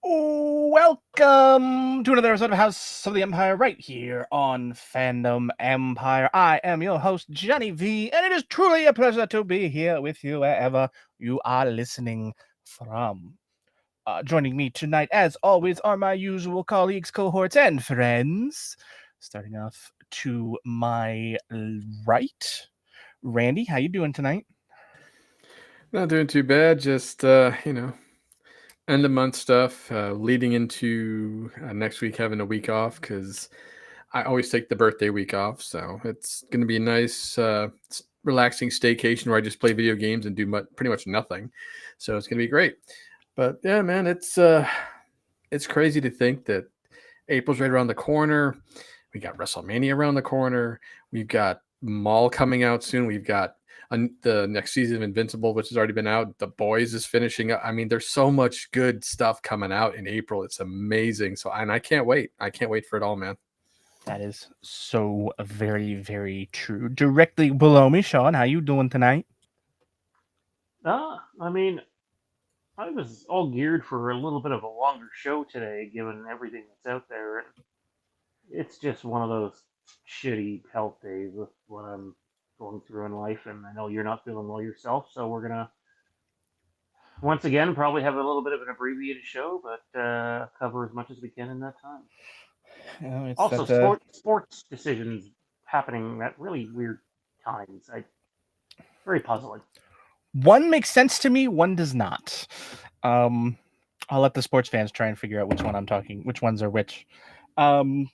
Welcome to another episode of House of the Empire right here on Fandom Empire. I am your host, Johnny V, and it is truly a pleasure to be here with you wherever you are listening from. Joining me tonight, as always, are my usual colleagues, cohorts, and friends. Starting off to my right, Randy, how you doing tonight? Not doing too bad. Just end of month stuff. Leading into next week, having a week off because I always take the birthday week off. So it's going to be a nice, relaxing staycation where I just play video games and do pretty much nothing. So it's going to be great. But yeah, man, it's crazy to think that April's right around the corner. We got WrestleMania around the corner. We've got Mall coming out soon. We've got the next season of Invincible, which has already been out. The Boys is finishing up. I mean, there's so much good stuff coming out in April. It's amazing. And I can't wait. I can't wait for it all, man. That is so very, very true. Directly below me, Sean, how you doing tonight? I mean, I was all geared for a little bit of a longer show today, given everything that's out there. And it's just one of those shitty health days with what I'm going through in life, and I know you're not feeling well yourself, so we're gonna once again probably have a little bit of an abbreviated show, but cover as much as we can in that time. It's Also, that sports decisions happening at really weird times. Very puzzling. one makes sense to me, one does not. Um, I'll let the sports fans try and figure out which one I'm talking, which ones are which. Um,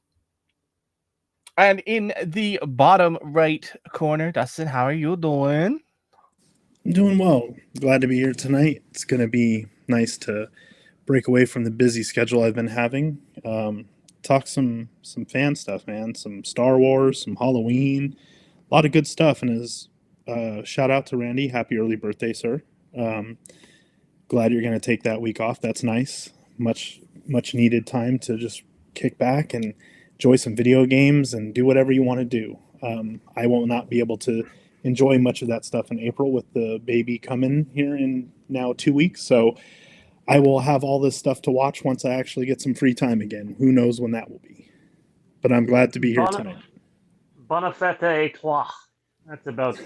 and in the bottom right corner, Dustin, how are you doing? I'm doing well. Glad to be here tonight. It's going to be nice to break away from the busy schedule I've been having. Talk some fan stuff, man. Some Star Wars, some Halloween, a lot of good stuff. And as shout out to Randy, happy early birthday, sir. Um, Glad you're going to take that week off. That's nice. Much needed time to just kick back and enjoy some video games and do whatever you want to do. I will not be able to enjoy much of that stuff in April with the baby coming here in now 2 weeks. So I will have all this stuff to watch once I actually get some free time again. Who knows when that will be? But I'm glad to be here Bon, tonight. bon fête et toi. That's about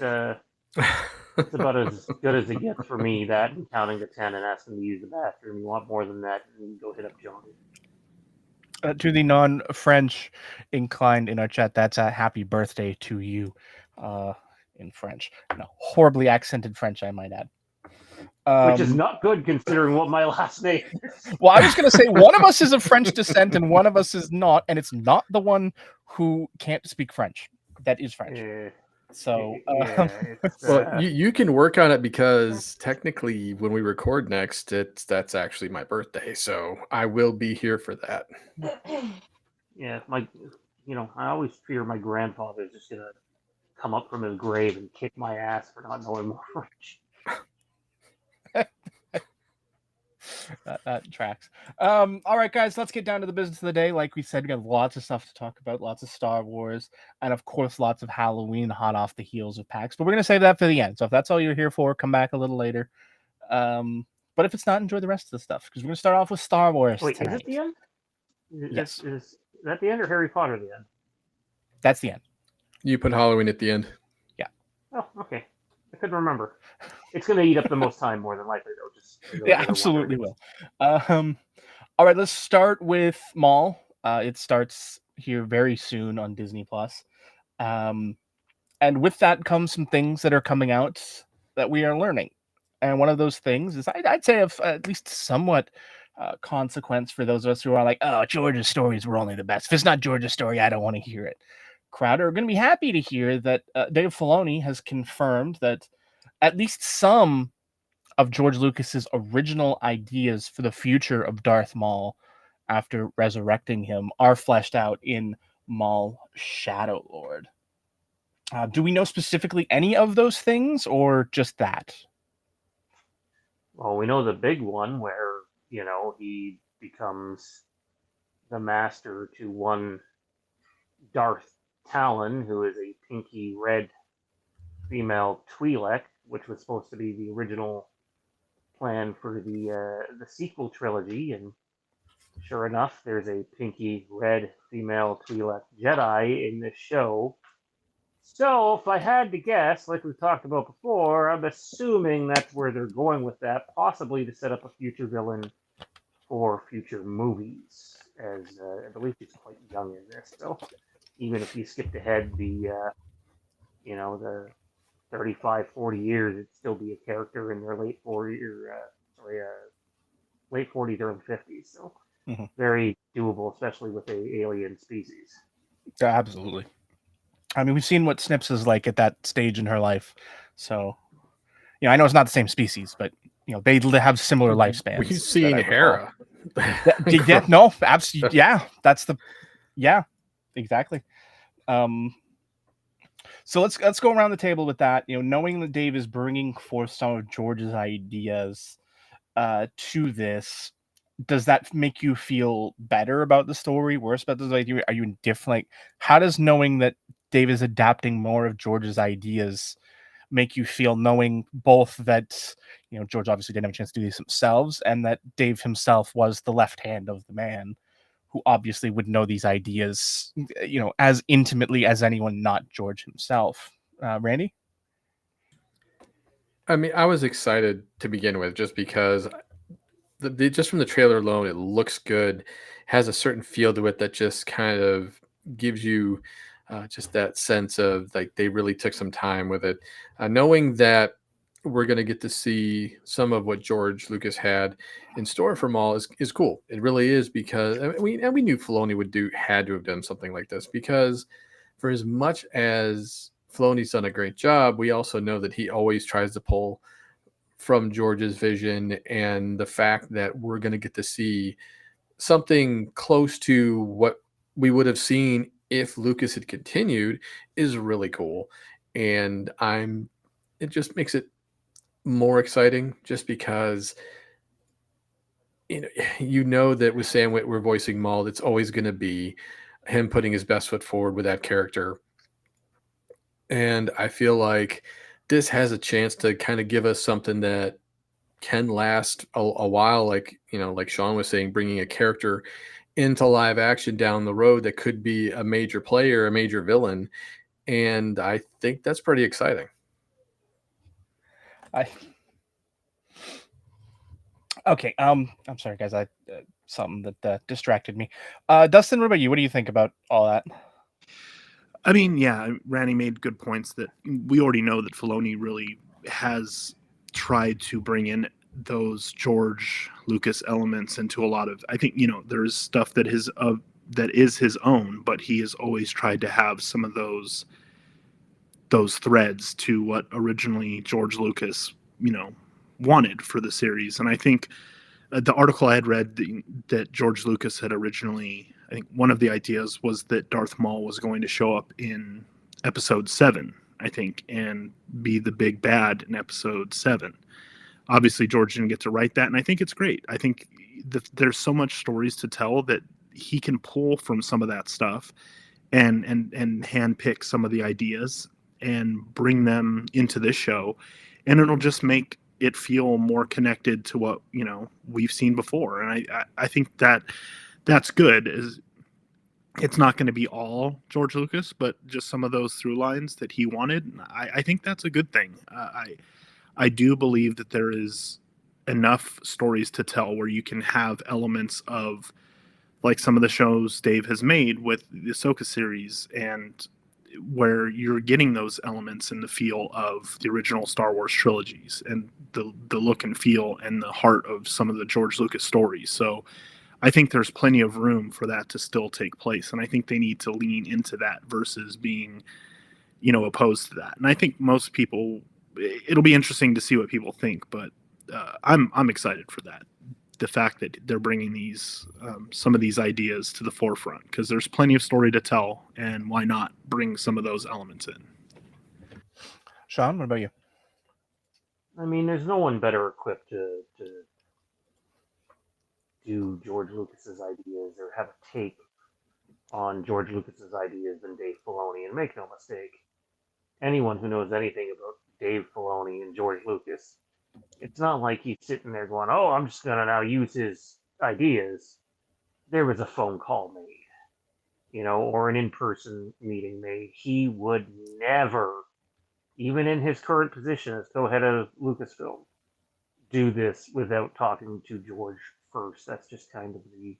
It's about as good as it gets for me. That and counting to 10 and asking to use the bathroom. You want more than that? And go hit up Johnny. To the non-French inclined in our chat, that's a happy birthday to you, in French. No, horribly accented French, I might add. Which is not good considering what my last name is. Well, I was going to say one of us is of French descent and one of us is not, and it's not the one who can't speak French. That is French. So, well, you can work on it because technically, when we record next, that's actually my birthday, so I will be here for that. Yeah, I always fear my grandfather is just gonna come up from his grave and kick my ass for not knowing more French. that tracks. All right, guys, let's get down to the business of the day. Like we said, we got lots of stuff to talk about, lots of Star Wars, and of course, lots of Halloween hot off the heels of PAX. But we're gonna save that for the end. So if that's all you're here for, come back a little later. But if it's not, enjoy the rest of the stuff because we're gonna start off with Star Wars Wait, tonight. is it the end? Yes. Is that the end or Harry Potter the end? That's the end. You put Halloween at the end. Yeah. Oh, okay. I couldn't remember. It's going to eat up the most time more than likely, though. Yeah, absolutely will. All right, let's start with Maul. It starts here very soon on Disney Plus, and with that comes some things that are coming out that we are learning. And one of those things is, I'd say, of at least somewhat consequence for those of us who are like, "Oh, George's stories were only the best. If it's not George's story, I don't want to hear it." Crowder are going to be happy to hear that Dave Filoni has confirmed that at least some of George Lucas's original ideas for the future of Darth Maul after resurrecting him are fleshed out in Maul Shadow Lord. Do we know specifically any of those things or just that? Well, we know the big one where, he becomes the master to one Darth Talon, who is a pinky red female Twi'lek, which was supposed to be the original plan for the sequel trilogy, and sure enough, there's a pinky red female Twi'lek Jedi in this show. So, if I had to guess, like we've talked about before, I'm assuming that's where they're going with that, possibly to set up a future villain for future movies, as I believe she's quite young in this. So, even if you skipped ahead the 35, 40 years, it'd still be a character in their late 40s, early 50s. So, very doable, especially with a alien species. Yeah, absolutely. I mean, we've seen what Snips is like at that stage in her life, so I know it's not the same species, but they have similar lifespans. We've seen Hera. Yeah, no, absolutely. Yeah, exactly. So let's go around the table with that. Knowing that Dave is bringing forth some of George's ideas to this, does that make you feel better about the story, worse about this idea? Are you indifferent? Like, how does knowing that Dave is adapting more of George's ideas make you feel, knowing both that George obviously didn't have a chance to do these themselves, and that Dave himself was the left hand of the man who obviously would know these ideas as intimately as anyone not George himself? Randy? I mean, I was excited to begin with just because just from the trailer alone, it looks good, has a certain feel to it that just kind of gives you just that sense of like they really took some time with it. Knowing that we're going to get to see some of what George Lucas had in store for Maul is cool. It really is, because we knew Filoni had to have done something like this, because for as much as Filoni's done a great job, we also know that he always tries to pull from George's vision, and the fact that we're going to get to see something close to what we would have seen if Lucas had continued is really cool. And it just makes it more exciting, just because that with Sam Witwer voicing Maul, it's always going to be him putting his best foot forward with that character. And I feel like this has a chance to kind of give us something that can last a while, like like Sean was saying, bringing a character into live action down the road that could be a major player, a major villain, and I think that's pretty exciting. Okay. I'm sorry, guys. Something that distracted me. Dustin, what about you? What do you think about all that? I mean, yeah, Randy made good points that we already know that Filoni really has tried to bring in those George Lucas elements into a lot of. I think there's stuff that is his own, but he has always tried to have some of those threads to what originally George Lucas wanted for the series. And I think the article I had read that George Lucas had originally, I think one of the ideas was that Darth Maul was going to show up in episode 7, I think, and be the big bad in episode 7. Obviously, George didn't get to write that, and I think it's great. I think there's so much stories to tell that he can pull from some of that stuff and handpick some of the ideas and bring them into this show, and it'll just make it feel more connected to what we've seen before. And I think that's good. Is it's not going to be all George Lucas, but just some of those through lines that he wanted. I think that's a good thing. I do believe that there is enough stories to tell where you can have elements of like some of the shows Dave has made with the Ahsoka series, and where you're getting those elements in the feel of the original Star Wars trilogies and the look and feel and the heart of some of the George Lucas stories. So I think there's plenty of room for that to still take place, and I think they need to lean into that versus being opposed to that. And I think most people, it'll be interesting to see what people think, but I'm excited for that. The fact that they're bringing these some of these ideas to the forefront, because there's plenty of story to tell, and why not bring some of those elements in? Sean, what about you? I mean, there's no one better equipped to do George Lucas's ideas or have a take on George Lucas's ideas than Dave Filoni. And make no mistake, anyone who knows anything about Dave Filoni and George Lucas, it's not like he's sitting there going, "Oh, I'm just gonna now use his ideas." there was a phone call made, or an in-person meeting made. He would never, even in his current position as co-head of Lucasfilm, do this without talking to George first. That's just kind of the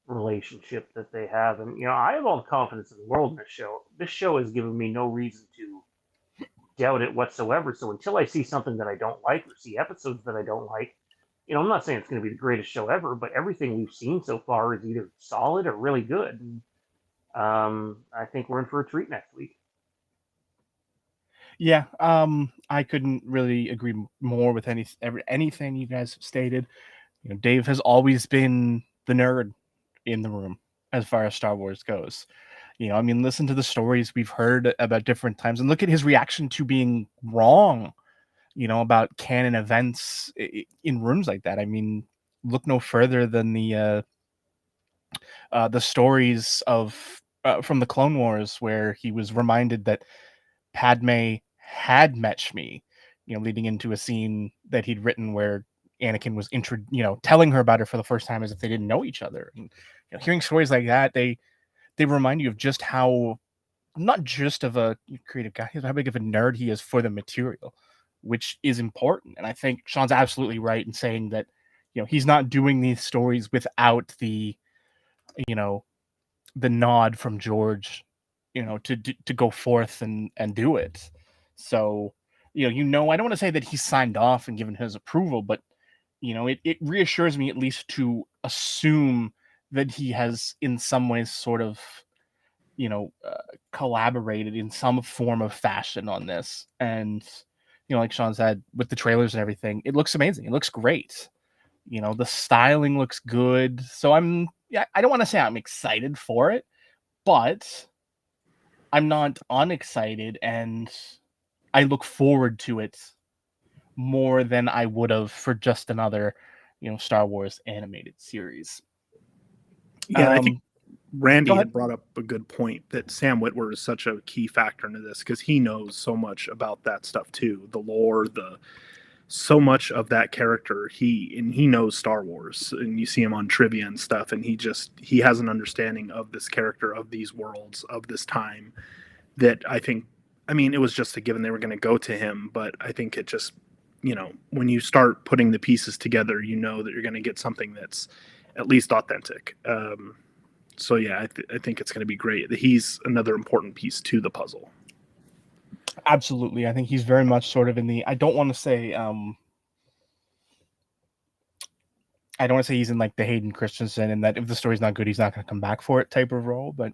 relationship that they have. And I have all the confidence in the world in this show. This show has given me no reason to doubt it whatsoever. So until I see something that I don't like or see episodes that I don't like, I'm not saying it's going to be the greatest show ever, but everything we've seen so far is either solid or really good. And, I think we're in for a treat next week. Yeah, I couldn't really agree more with anything you guys have stated. Dave has always been the nerd in the room as far as Star Wars goes. Listen to the stories we've heard about different times and look at his reaction to being wrong, about canon events in rooms like that. Look no further than the stories of from the Clone Wars where he was reminded that Padme had met Shmi, leading into a scene that he'd written where Anakin was telling her about her for the first time as if they didn't know each other. And hearing stories like that, they remind you of just how not just of a creative guy, how big of a nerd he is for the material, which is important. And I think Sean's absolutely right in saying that he's not doing these stories without the the nod from George, to go forth and do it. So, I don't want to say that he's signed off and given his approval, but it reassures me at least to assume that he has in some ways sort of, collaborated in some form of fashion on this. And, like Sean said, with the trailers and everything, it looks amazing. It looks great. The styling looks good. So I don't want to say I'm excited for it, but I'm not unexcited, and I look forward to it more than I would have for just another, Star Wars animated series. Yeah, I think Randy go ahead. had brought up a good point that Sam Witwer is such a key factor into this because he knows so much about that stuff too, the lore, so much of that character. He knows Star Wars, and you see him on trivia and stuff, and he has an understanding of this character, of these worlds, of this time that I think. It was just a given they were going to go to him, but I think it just, when you start putting the pieces together, that you're going to get something that's at least authentic. So yeah, I think it's going to be great. He's another important piece to the puzzle. Absolutely. I think he's very much sort of in the, I don't want to say he's in like the Hayden Christensen and that if the story's not good, he's not going to come back for it type of role. But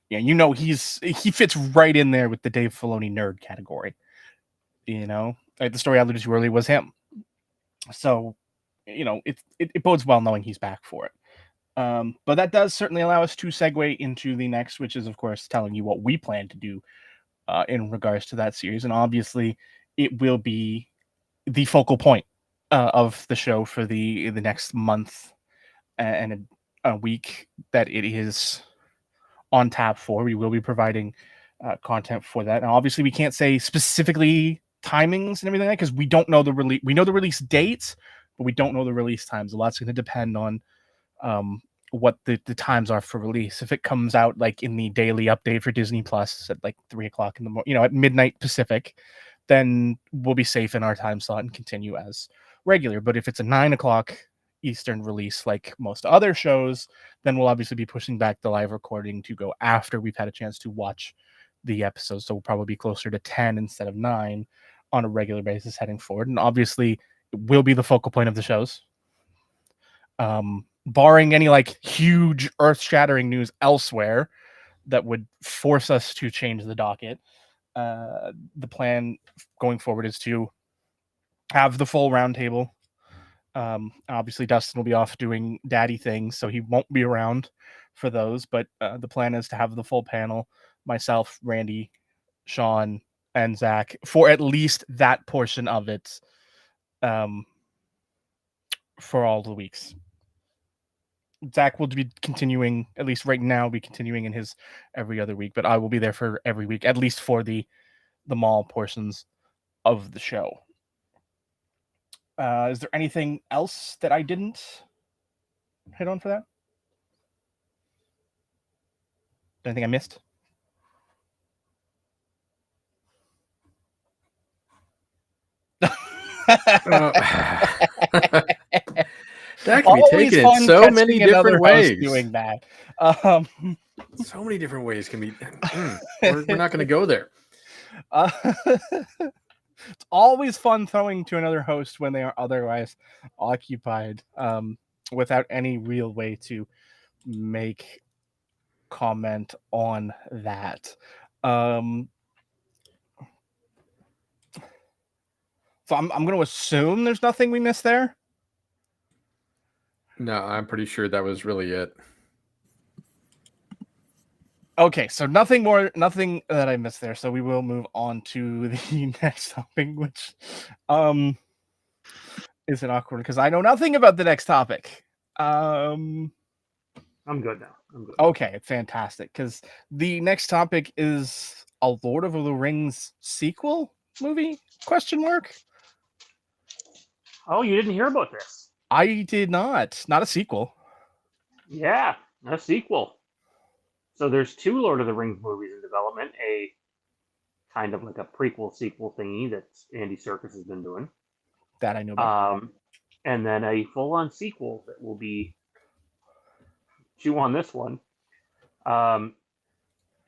yeah, he fits right in there with the Dave Filoni nerd category. Like the story I alluded to earlier was him. So, it bodes well knowing he's back for it. But that does certainly allow us to segue into the next, which is, of course, telling you what we plan to do in regards to that series. And obviously, it will be the focal point of the show for the next month and a week that it is on tap for. We will be providing content for that. And obviously, we can't say specifically timings and everything like that because we don't know the release. We know the release dates, but we don't know the release times. A lot's going to depend on what the times are for release. If it comes out like in the daily update for Disney Plus at like 3:00 in the morning, at midnight Pacific, then we'll be safe in our time slot and continue as regular. But if it's a 9:00 Eastern release, like most other shows, then we'll obviously be pushing back the live recording to go after we've had a chance to watch the episode. So we'll probably be closer to 10 instead of 9 on a regular basis heading forward. And obviously it will be the focal point of the shows. Barring any like huge earth-shattering news elsewhere that would force us to change the docket, the plan going forward is to have the full roundtable. Obviously, Dustin will be off doing daddy things, so he won't be around for those. But the plan is to have the full panel, myself, Randy, Sean, and Zach, for at least that portion of it for all the weeks. Zach will be continuing, at least right now, be continuing in his every other week, but I will be there for every week, at least for the mall portions of the show. Is there anything else that I didn't hit on for that? Anything I missed? That can be Always taken in fun so many catching another different host ways. doing that. So many different ways can be. We're not going to go there. It's always fun throwing to another host when they are otherwise occupied, without any real way to make comment on that. So I'm going to assume there's nothing we missed there. No, I'm pretty sure that was really it. Okay, so nothing that I missed there. So we will move on to the next topic, which is an awkward because I know nothing about the next topic. I'm good now. I'm good. Okay, fantastic. Because the next topic is a Lord of the Rings sequel movie? Question mark. Oh, you didn't hear about this? I did not. Not a sequel. Yeah, a sequel. So there's 2 Lord of the Rings movies in development. A kind of like a prequel sequel thingy that Andy Serkis has been doing. That I know about. And then a full-on sequel that will be chew on this one. And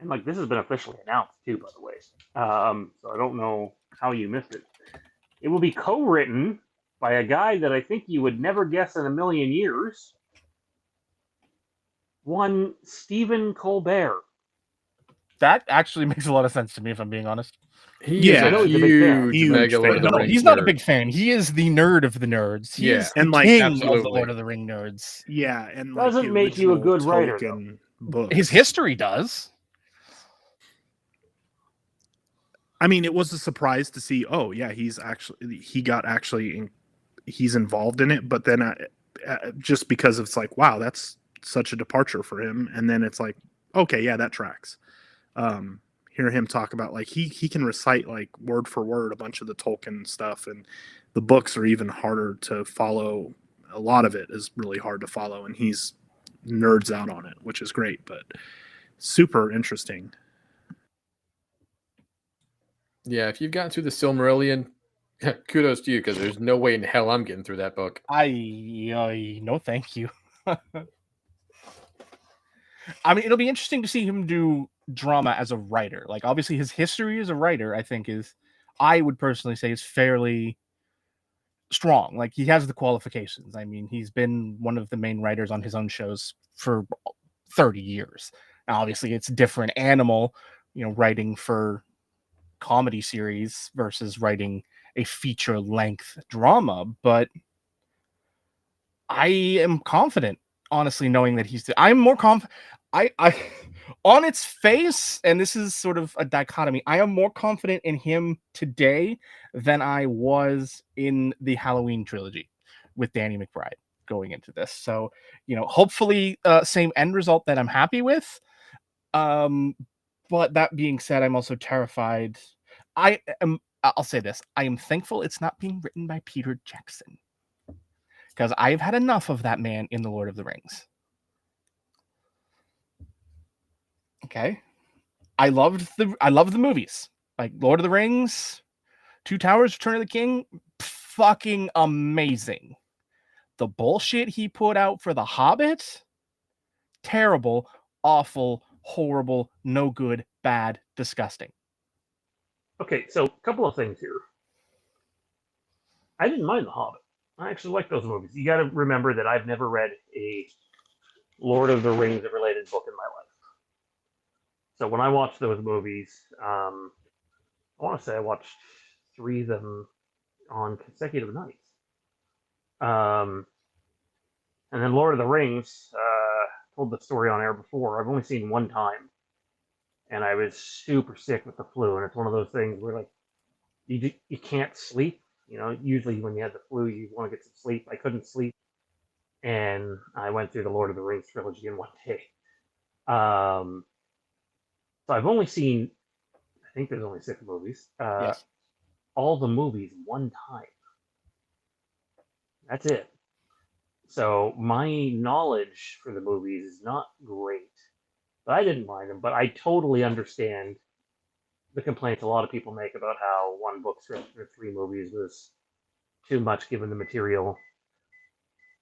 like this has been officially announced too, by the way. So I don't know how you missed it. It will be co-written by a guy that I think you would never guess in a million years. One Stephen Colbert. That actually makes a lot of sense to me, if I'm being honest. He's I know a he's a big fan. huge mega Huge Lord of the No, Rings he's not a nerd. big fan. He is the nerd of the nerds. He Yeah, is the and, like, king of the absolutely. Lord of the Ring nerds. Yeah, and like Doesn't the make you a original good writer, Tolkien books. His history does. I mean, it was a surprise to see. Oh, yeah, he's involved in it. But then, just because it's like, wow, that's such a departure for him. And then it's like, okay, yeah, that tracks. Hear him talk about like he can recite like word for word a bunch of the Tolkien stuff, and the books are even harder to follow. A lot of it is really hard to follow, and he's nerds out on it, which is great, but super interesting. Yeah, if you've gotten through the Silmarillion, kudos to you, because there's no way in hell I'm getting through that book. No, thank you. I mean, it'll be interesting to see him do drama as a writer. Like, obviously, his history as a writer, I would personally say, is fairly strong. Like, he has the qualifications. I mean, he's been one of the main writers on his own shows for 30 years. Now, obviously, it's a different animal, writing for comedy series versus writing a feature-length drama, but I am confident, honestly, knowing that I'm more confident. I on its face, and this is sort of a dichotomy, I am more confident in him today than I was in the Halloween trilogy with Danny McBride going into this. So, hopefully, same end result that I'm happy with. But that being said, I'm also terrified. I'll say this: I am thankful it's not being written by Peter Jackson, because I've had enough of that man in the Lord of the Rings. Okay, I love the movies, like Lord of the Rings, Two Towers, Return of the King, fucking amazing. The bullshit he put out for The Hobbit, terrible, awful, horrible, no good, bad, disgusting. Okay, so a couple of things here. I didn't mind The Hobbit. I actually like those movies. You got to remember that I've never read a Lord of the Rings related book in my life. So when I watched those movies, I want to say I watched 3 of them on consecutive nights. And then Lord of the Rings, told the story on air before. I've only seen one time, and I was super sick with the flu. And it's one of those things where like you can't sleep. Usually when you have the flu, you want to get some sleep. I couldn't sleep, and I went through the Lord of the Rings trilogy in one day. So I've only seen, I think there's only 6 movies. Yes. All the movies one time. That's it. So my knowledge for the movies is not great. But I didn't mind them. But I totally understand the complaints a lot of people make about how one book script for 3 movies was too much given the material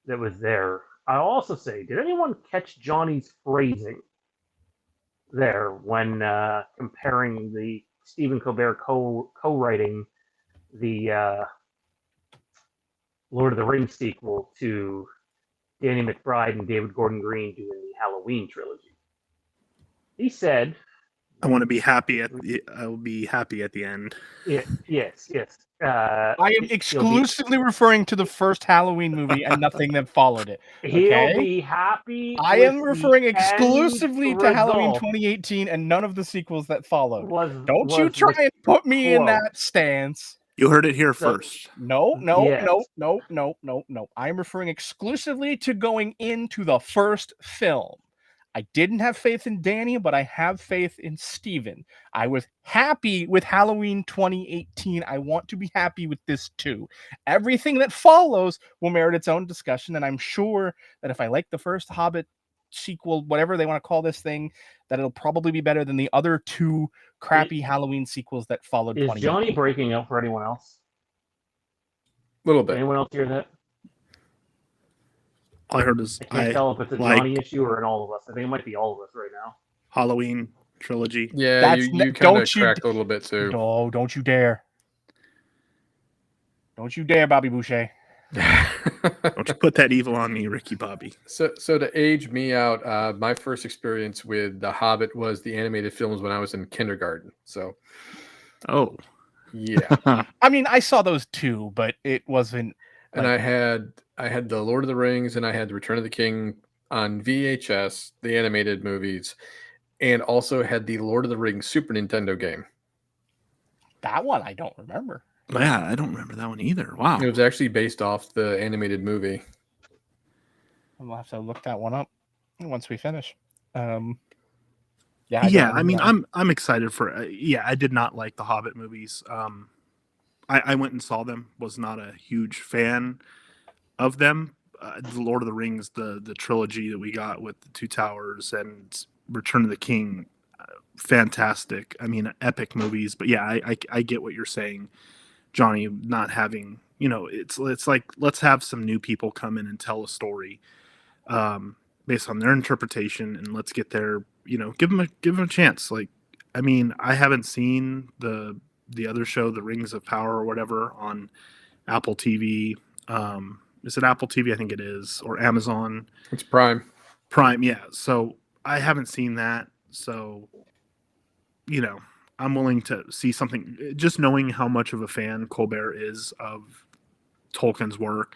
that was there. I'll also say, did anyone catch Johnny's phrasing there when comparing the Stephen Colbert co-writing the Lord of the Rings sequel to Danny McBride and David Gordon Green doing the Halloween trilogy? He said, I want to be happy at the. I will be happy at the end. yes. I am exclusively referring to the first Halloween movie and nothing that followed it. He'll Okay? be happy. I with am referring the exclusively end to Halloween result 2018 and none of the sequels that followed. Don't you was try the and put me in quote. that stance. You heard it here So- first. No. Yes. I am referring exclusively to going into the first film. I didn't have faith in Danny, but I have faith in Steven. I was happy with Halloween 2018. I want to be happy with this too. Everything that follows will merit its own discussion, and I'm sure that if I like the first Hobbit sequel, whatever they want to call this thing, that it'll probably be better than the other 2 crappy Halloween sequels that followed. Is Johnny breaking out for anyone else? A little bit. Anyone else hear that? All I heard is I can't tell if it's a like Johnny issue or an all of us. I think it might be all of us right now. Halloween trilogy. Yeah, That's you kind don't of you cracked a little bit too. No, don't you dare. Don't you dare, Bobby Boucher. Don't you put that evil on me, Ricky Bobby. So to age me out, my first experience with The Hobbit was the animated films when I was in kindergarten. So, Oh, yeah. I mean, I saw those too, but it wasn't. And I had the Lord of the Rings and I had the Return of the King on VHS, the animated movies, and also had the Lord of the Rings Super Nintendo game. That one I don't remember. yeah, I don't remember that one either. Wow. It was actually based off the animated movie. We'll have to look that one up once we finish. Yeah, I mean, I'm excited for. I did not like the Hobbit movies. I went and saw them. Was not a huge fan of them. The Lord of the Rings, the trilogy that we got with the Two Towers and Return of the King, fantastic. I mean, epic movies. But yeah, I get what you're saying, Johnny. Not having, it's like let's have some new people come in and tell a story based on their interpretation, and let's get their, give them a chance. Like, I mean, I haven't seen the other show, The Rings of Power or whatever, on Apple TV. Is it Apple TV? I think it is, or Amazon. It's Prime. Yeah. So I haven't seen that. So, I'm willing to see something. Just knowing how much of a fan Colbert is of Tolkien's work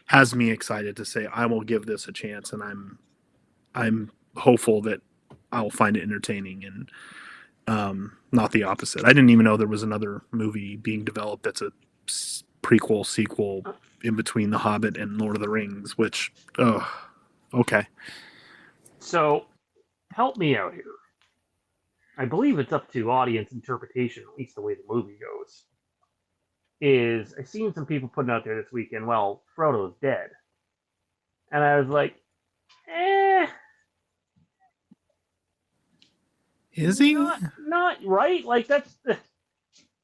has me excited to say I will give this a chance, and I'm hopeful that I'll find it entertaining and not the opposite. I didn't even know there was another movie being developed that's a prequel, sequel in between The Hobbit and Lord of the Rings, which, okay. So, help me out here. I believe it's up to audience interpretation, at least the way the movie goes. I've seen some people putting out there this weekend, well, Frodo's dead. And I was like, Is he? Not right. Like, that's...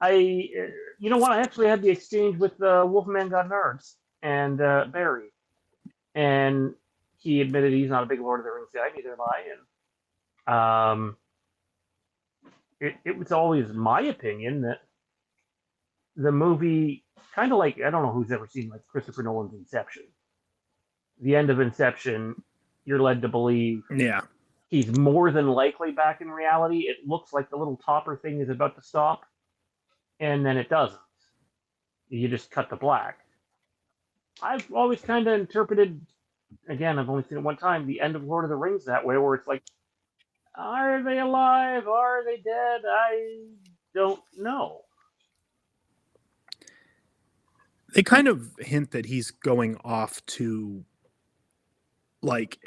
you know what? I actually had the exchange with Wolfman Got Nards and Barry. And he admitted he's not a big Lord of the Rings guy, neither am I. And it was always my opinion that the movie, kind of like, I don't know who's ever seen like Christopher Nolan's Inception. The end of Inception, you're led to believe he's more than likely back in reality. It looks like the little topper thing is about to stop, and then it doesn't. You just cut to black. I've always kind of interpreted, again, I've only seen it one time, the end of Lord of the Rings that way, where it's like, are they alive? Are they dead? I don't know. They kind of hint that he's going off to, like,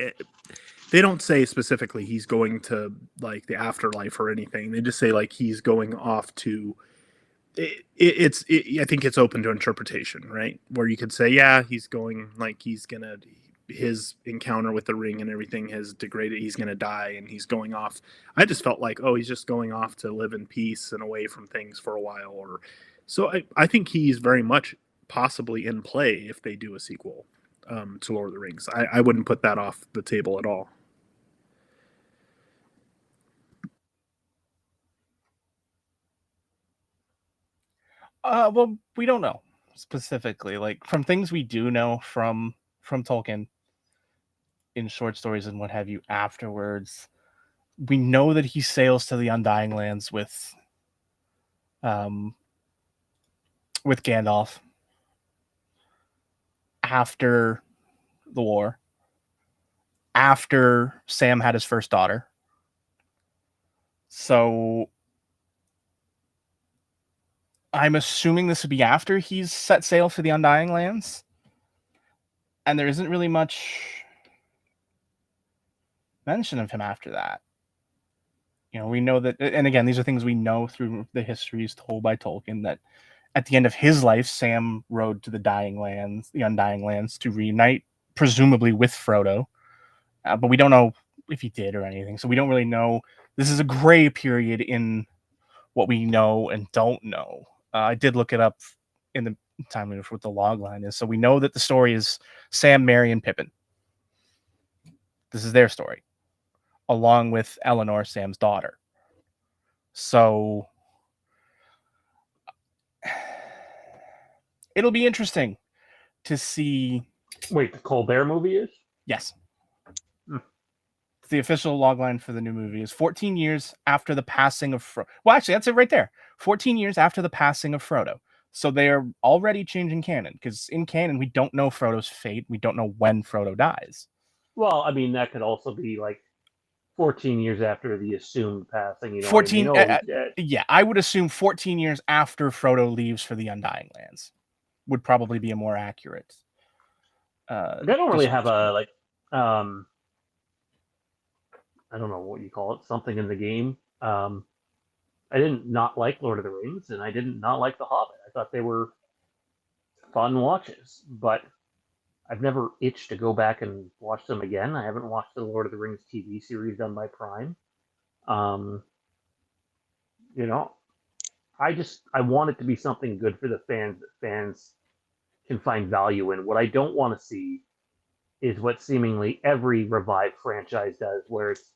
they don't say specifically he's going to, like, the afterlife or anything. They just say, like, he's going off to, I think it's open to interpretation, right? Where you could say, yeah, he's going, like, he's gonna, his encounter with the ring and everything has degraded. He's going to die and he's going off. I just felt like, oh, he's just going off to live in peace and away from things for a while. Or so I think he's very much possibly in play if they do a sequel to Lord of the Rings. I wouldn't put that off the table at all. Well, we don't know specifically. Like from things we do know from Tolkien in short stories and what have you afterwards, we know that he sails to the Undying Lands with Gandalf after the war, after Sam had his first daughter. So I'm assuming this would be after he's set sail for the Undying Lands. And there isn't really much mention of him after that. You know, we know that, and again, these are things we know through the histories told by Tolkien, that at the end of his life, Sam rode to the Undying Lands to reunite, presumably with Frodo. But we don't know if he did or anything. So we don't really know. This is a gray period in what we know and don't know. I did look it up in the time of what the log line is. So we know that the story is Sam, Merry, and Pippin. This is their story, along with Eleanor, Sam's daughter. So it'll be interesting to see. Wait, the Colbert movie is? Yes. The official logline for the new movie is 14 years after the passing of Frodo. Well, actually, that's it right there. 14 years after the passing of Frodo. So they are already changing canon, because in canon, we don't know Frodo's fate. We don't know when Frodo dies. Well, I mean, that could also be like 14 years after the assumed passing. You know 14, what I mean? yeah, I would assume 14 years after Frodo leaves for the Undying Lands would probably be a more accurate. They don't really have a, like, I don't know what you call it, something in the game. I didn't not like Lord of the Rings, and I didn't not like The Hobbit. I thought they were fun watches, but I've never itched to go back and watch them again. I haven't watched the Lord of the Rings TV series done by Prime. You know, I want it to be something good for the fans that fans can find value in. What I don't want to see is what seemingly every revived franchise does, where it's,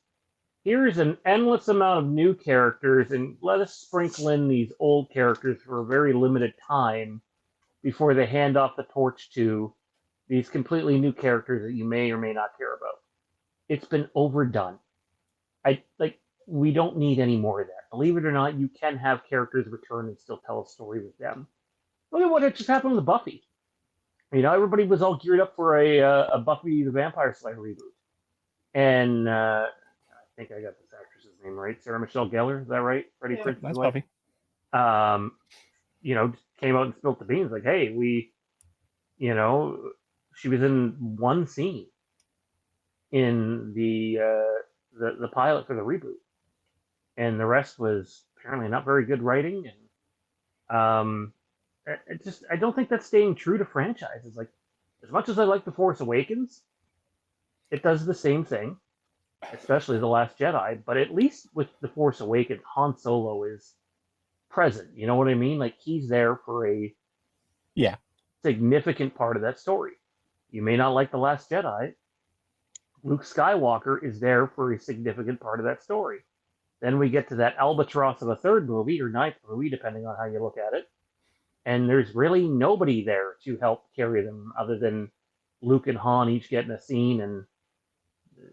here's an endless amount of new characters, and let us sprinkle in these old characters for a very limited time before they hand off the torch to these completely new characters that you may or may not care about. It's been overdone. We don't need any more of that. Believe it or not, you can have characters return and still tell a story with them. Look at what just happened with Buffy. You know, everybody was all geared up for a Buffy the Vampire Slayer reboot. And I think I got this actress's name right. Sarah Michelle Gellar, is that right? Freddie Prinze's That's wife. Buffy. You know, came out and spilled the beans like, hey, she was in one scene in the pilot for the reboot, and the rest was apparently not very good writing. And I don't think that's staying true to franchises. Like, as much as I like The Force Awakens, it does the same thing, especially The Last Jedi. But at least with The Force Awakens, Han Solo is present. You know what I mean? Like, he's there for a significant part of that story. You may not like The Last Jedi. Luke Skywalker is there for a significant part of that story. Then we get to that albatross of a third movie, or ninth movie, depending on how you look at it. And there's really nobody there to help carry them other than Luke and Han each getting a scene, and,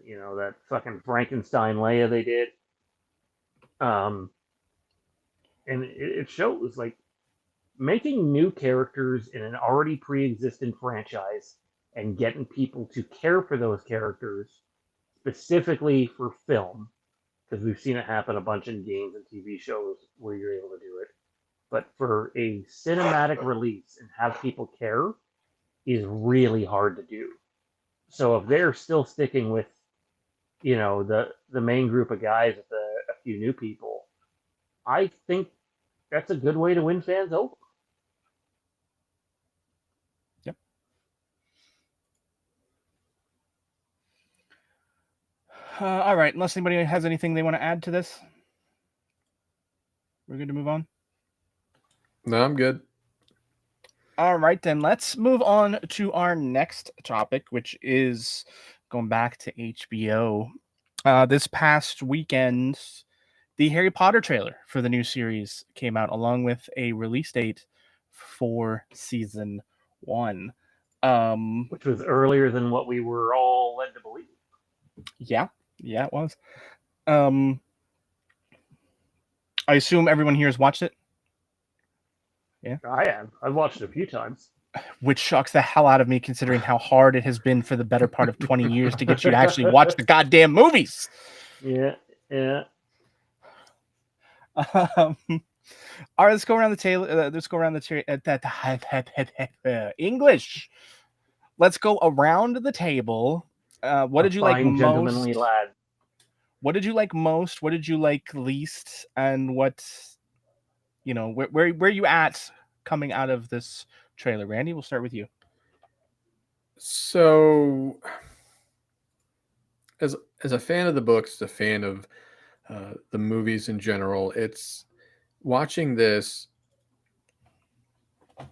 you know, that fucking Frankenstein Leia they did. And it shows, like, making new characters in an already pre-existing franchise and getting people to care for those characters specifically for film, because we've seen it happen a bunch in games and TV shows where you're able to do it. But for a cinematic release and have people care is really hard to do. So if they're still sticking with, you know, the main group of guys with a few new people, I think that's a good way to win fans over. Yep. All right. Unless anybody has anything they want to add to this, we're good to move on. No, I'm good. All right, then let's move on to our next topic, which is going back to HBO. This past weekend, the Harry Potter trailer for the new series came out, along with a release date for season 1. Which was earlier than what we were all led to believe. Yeah, it was. I assume everyone here has watched it. I have. I've watched it a few times. Which shocks the hell out of me, considering how hard it has been for the better part of 20 years to get you to actually watch the goddamn movies. Yeah. All right, let's go around the table. Let's go around the English. Let's go around the table. What did you like most? Gentlemanly lad. What did you like most? What did you like least? And what, where you at coming out of this trailer? Randy, we'll start with you. So, as a fan of the books, a fan of the movies in general, it's watching this.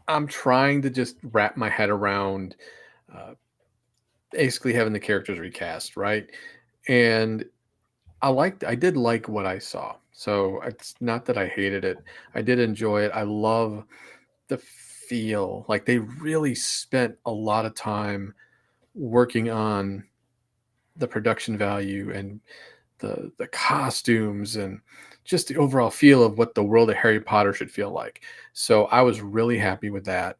I'm trying to just wrap my head around basically having the characters recast, right? And I did like what I saw. So it's not that I hated it. I did enjoy it. I love the feel. Like they really spent a lot of time working on the production value and the costumes and just the overall feel of what the world of Harry Potter should feel like. So I was really happy with that.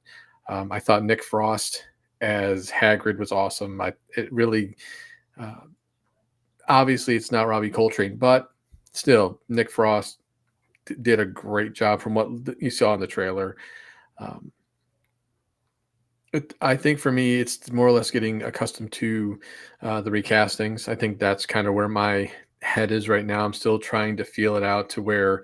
I thought Nick Frost as Hagrid was awesome. It really, obviously, it's not Robbie Coltrane, but still, Nick Frost did a great job from what you saw in the trailer. I think for me, it's more or less getting accustomed to the recastings. I think that's kind of where my head is right now. I'm still trying to feel it out to where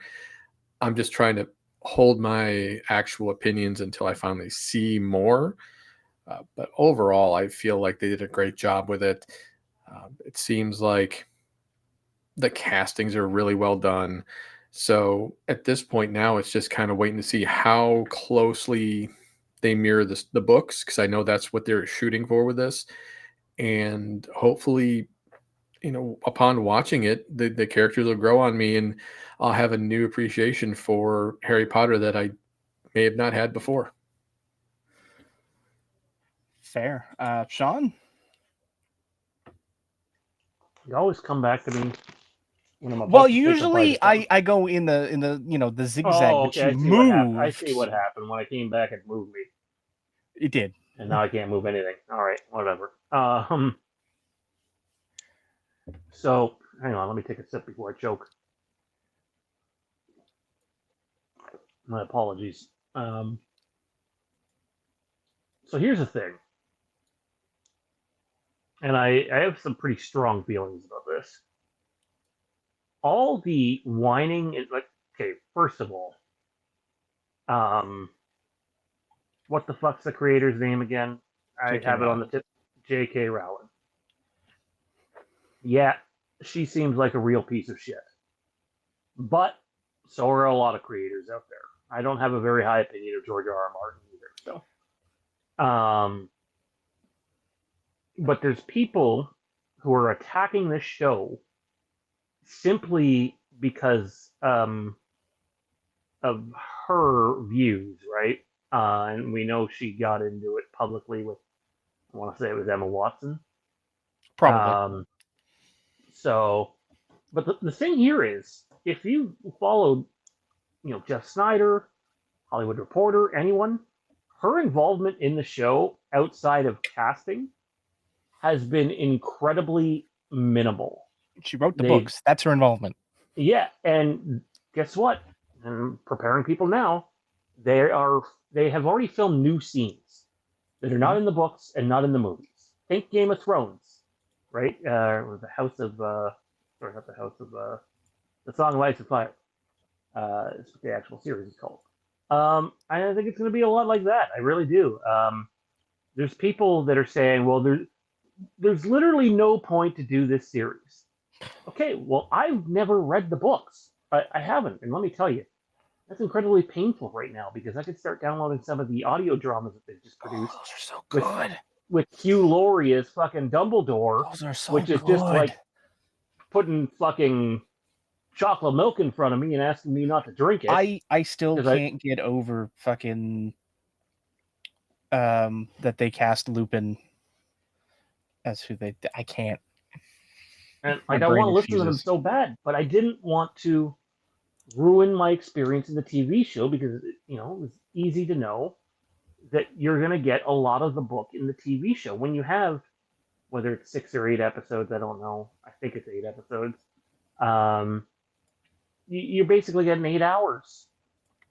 I'm just trying to hold my actual opinions until I finally see more. But overall, I feel like they did a great job with it. It seems like the castings are really well done. So at this point now, it's just kind of waiting to see how closely they mirror the books, because I know that's what they're shooting for with this. And hopefully, upon watching it, the characters will grow on me and I'll have a new appreciation for Harry Potter that I may have not had before. Fair. Sean? You always come back to me when I'm about Well, to say usually something. I go in the zigzag, Oh, but okay. you I see what happened. moved. I see what happened when I came back. It moved me, It did. and now I can't move anything. All right, whatever. So hang on. Let me take a sip before I choke. My apologies. So here's the thing, and I have some pretty strong feelings about this. All the whining is like, okay, first of all, what the fuck's the creator's name again? I have it on the tip. J.K. Rowling. Yeah, she seems like a real piece of shit. But so are a lot of creators out there. I don't have a very high opinion of George R.R. Martin either. So, but there's people who are attacking this show simply because of her views, right? And we know she got into it publicly with, I want to say it was Emma Watson. Probably. So, but the thing here is, if you followed, Jeff Snyder, Hollywood Reporter, anyone, her involvement in the show outside of casting has been incredibly minimal. She wrote the books. That's her involvement. Yeah, and guess what? I'm preparing people now. They have already filmed new scenes that are not in the books and not in the movies. Think Game of Thrones, right? Or the House of, sorry, not the House of, the Song of Ice and Fire. Is what the actual series is called. I think it's going to be a lot like that. I really do. There's people that are saying, well, there's literally no point to do this series. Okay, well, I've never read the books. I haven't, and let me tell you, that's incredibly painful right now because I could start downloading some of the audio dramas that they've just Oh, produced those are so with good. with Hugh Laurie as fucking Dumbledore, Those are so which is good. just like putting fucking chocolate milk in front of me and asking me not to drink it. I still 'Cause I- can't get over fucking that they cast Lupin as who they. I can't. And My like I brain want to listen to them refuses. so bad, but I didn't want to ruin my experience in the TV show because it was easy to know that you're going to get a lot of the book in the TV show when you have whether it's 6 or 8 episodes. I don't know. I think it's 8 episodes. Um, you're basically getting 8 hours,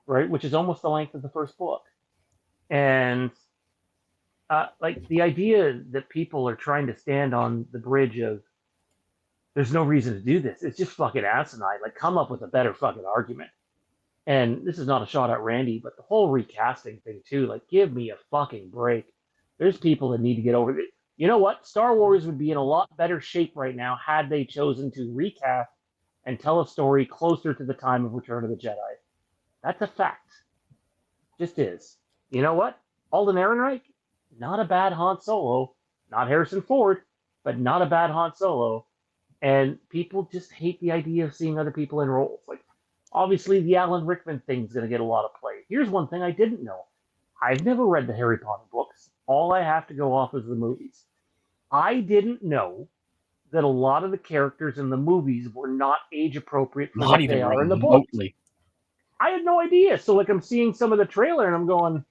right? Which is almost the length of the first book. And like the idea that people are trying to stand on the bridge of there's no reason to do this. It's just fucking asinine. Like, come up with a better fucking argument. And this is not a shot at Randy, but the whole recasting thing too. Like, give me a fucking break. There's people that need to get over it. You know what? Star Wars would be in a lot better shape right now had they chosen to recast and tell a story closer to the time of Return of the Jedi. That's a fact. Just is. You know what? Alden Ehrenreich, not a bad Han Solo. Not Harrison Ford, but not a bad Han Solo. And people just hate the idea of seeing other people in roles. Like, obviously, the Alan Rickman thing's going to get a lot of play. Here's one thing I didn't know. I've never read the Harry Potter books. All I have to go off is the movies. I didn't know that a lot of the characters in the movies were not age appropriate for Not what even they are in the books. remotely. I had no idea. So, like, I'm seeing some of the trailer and I'm going,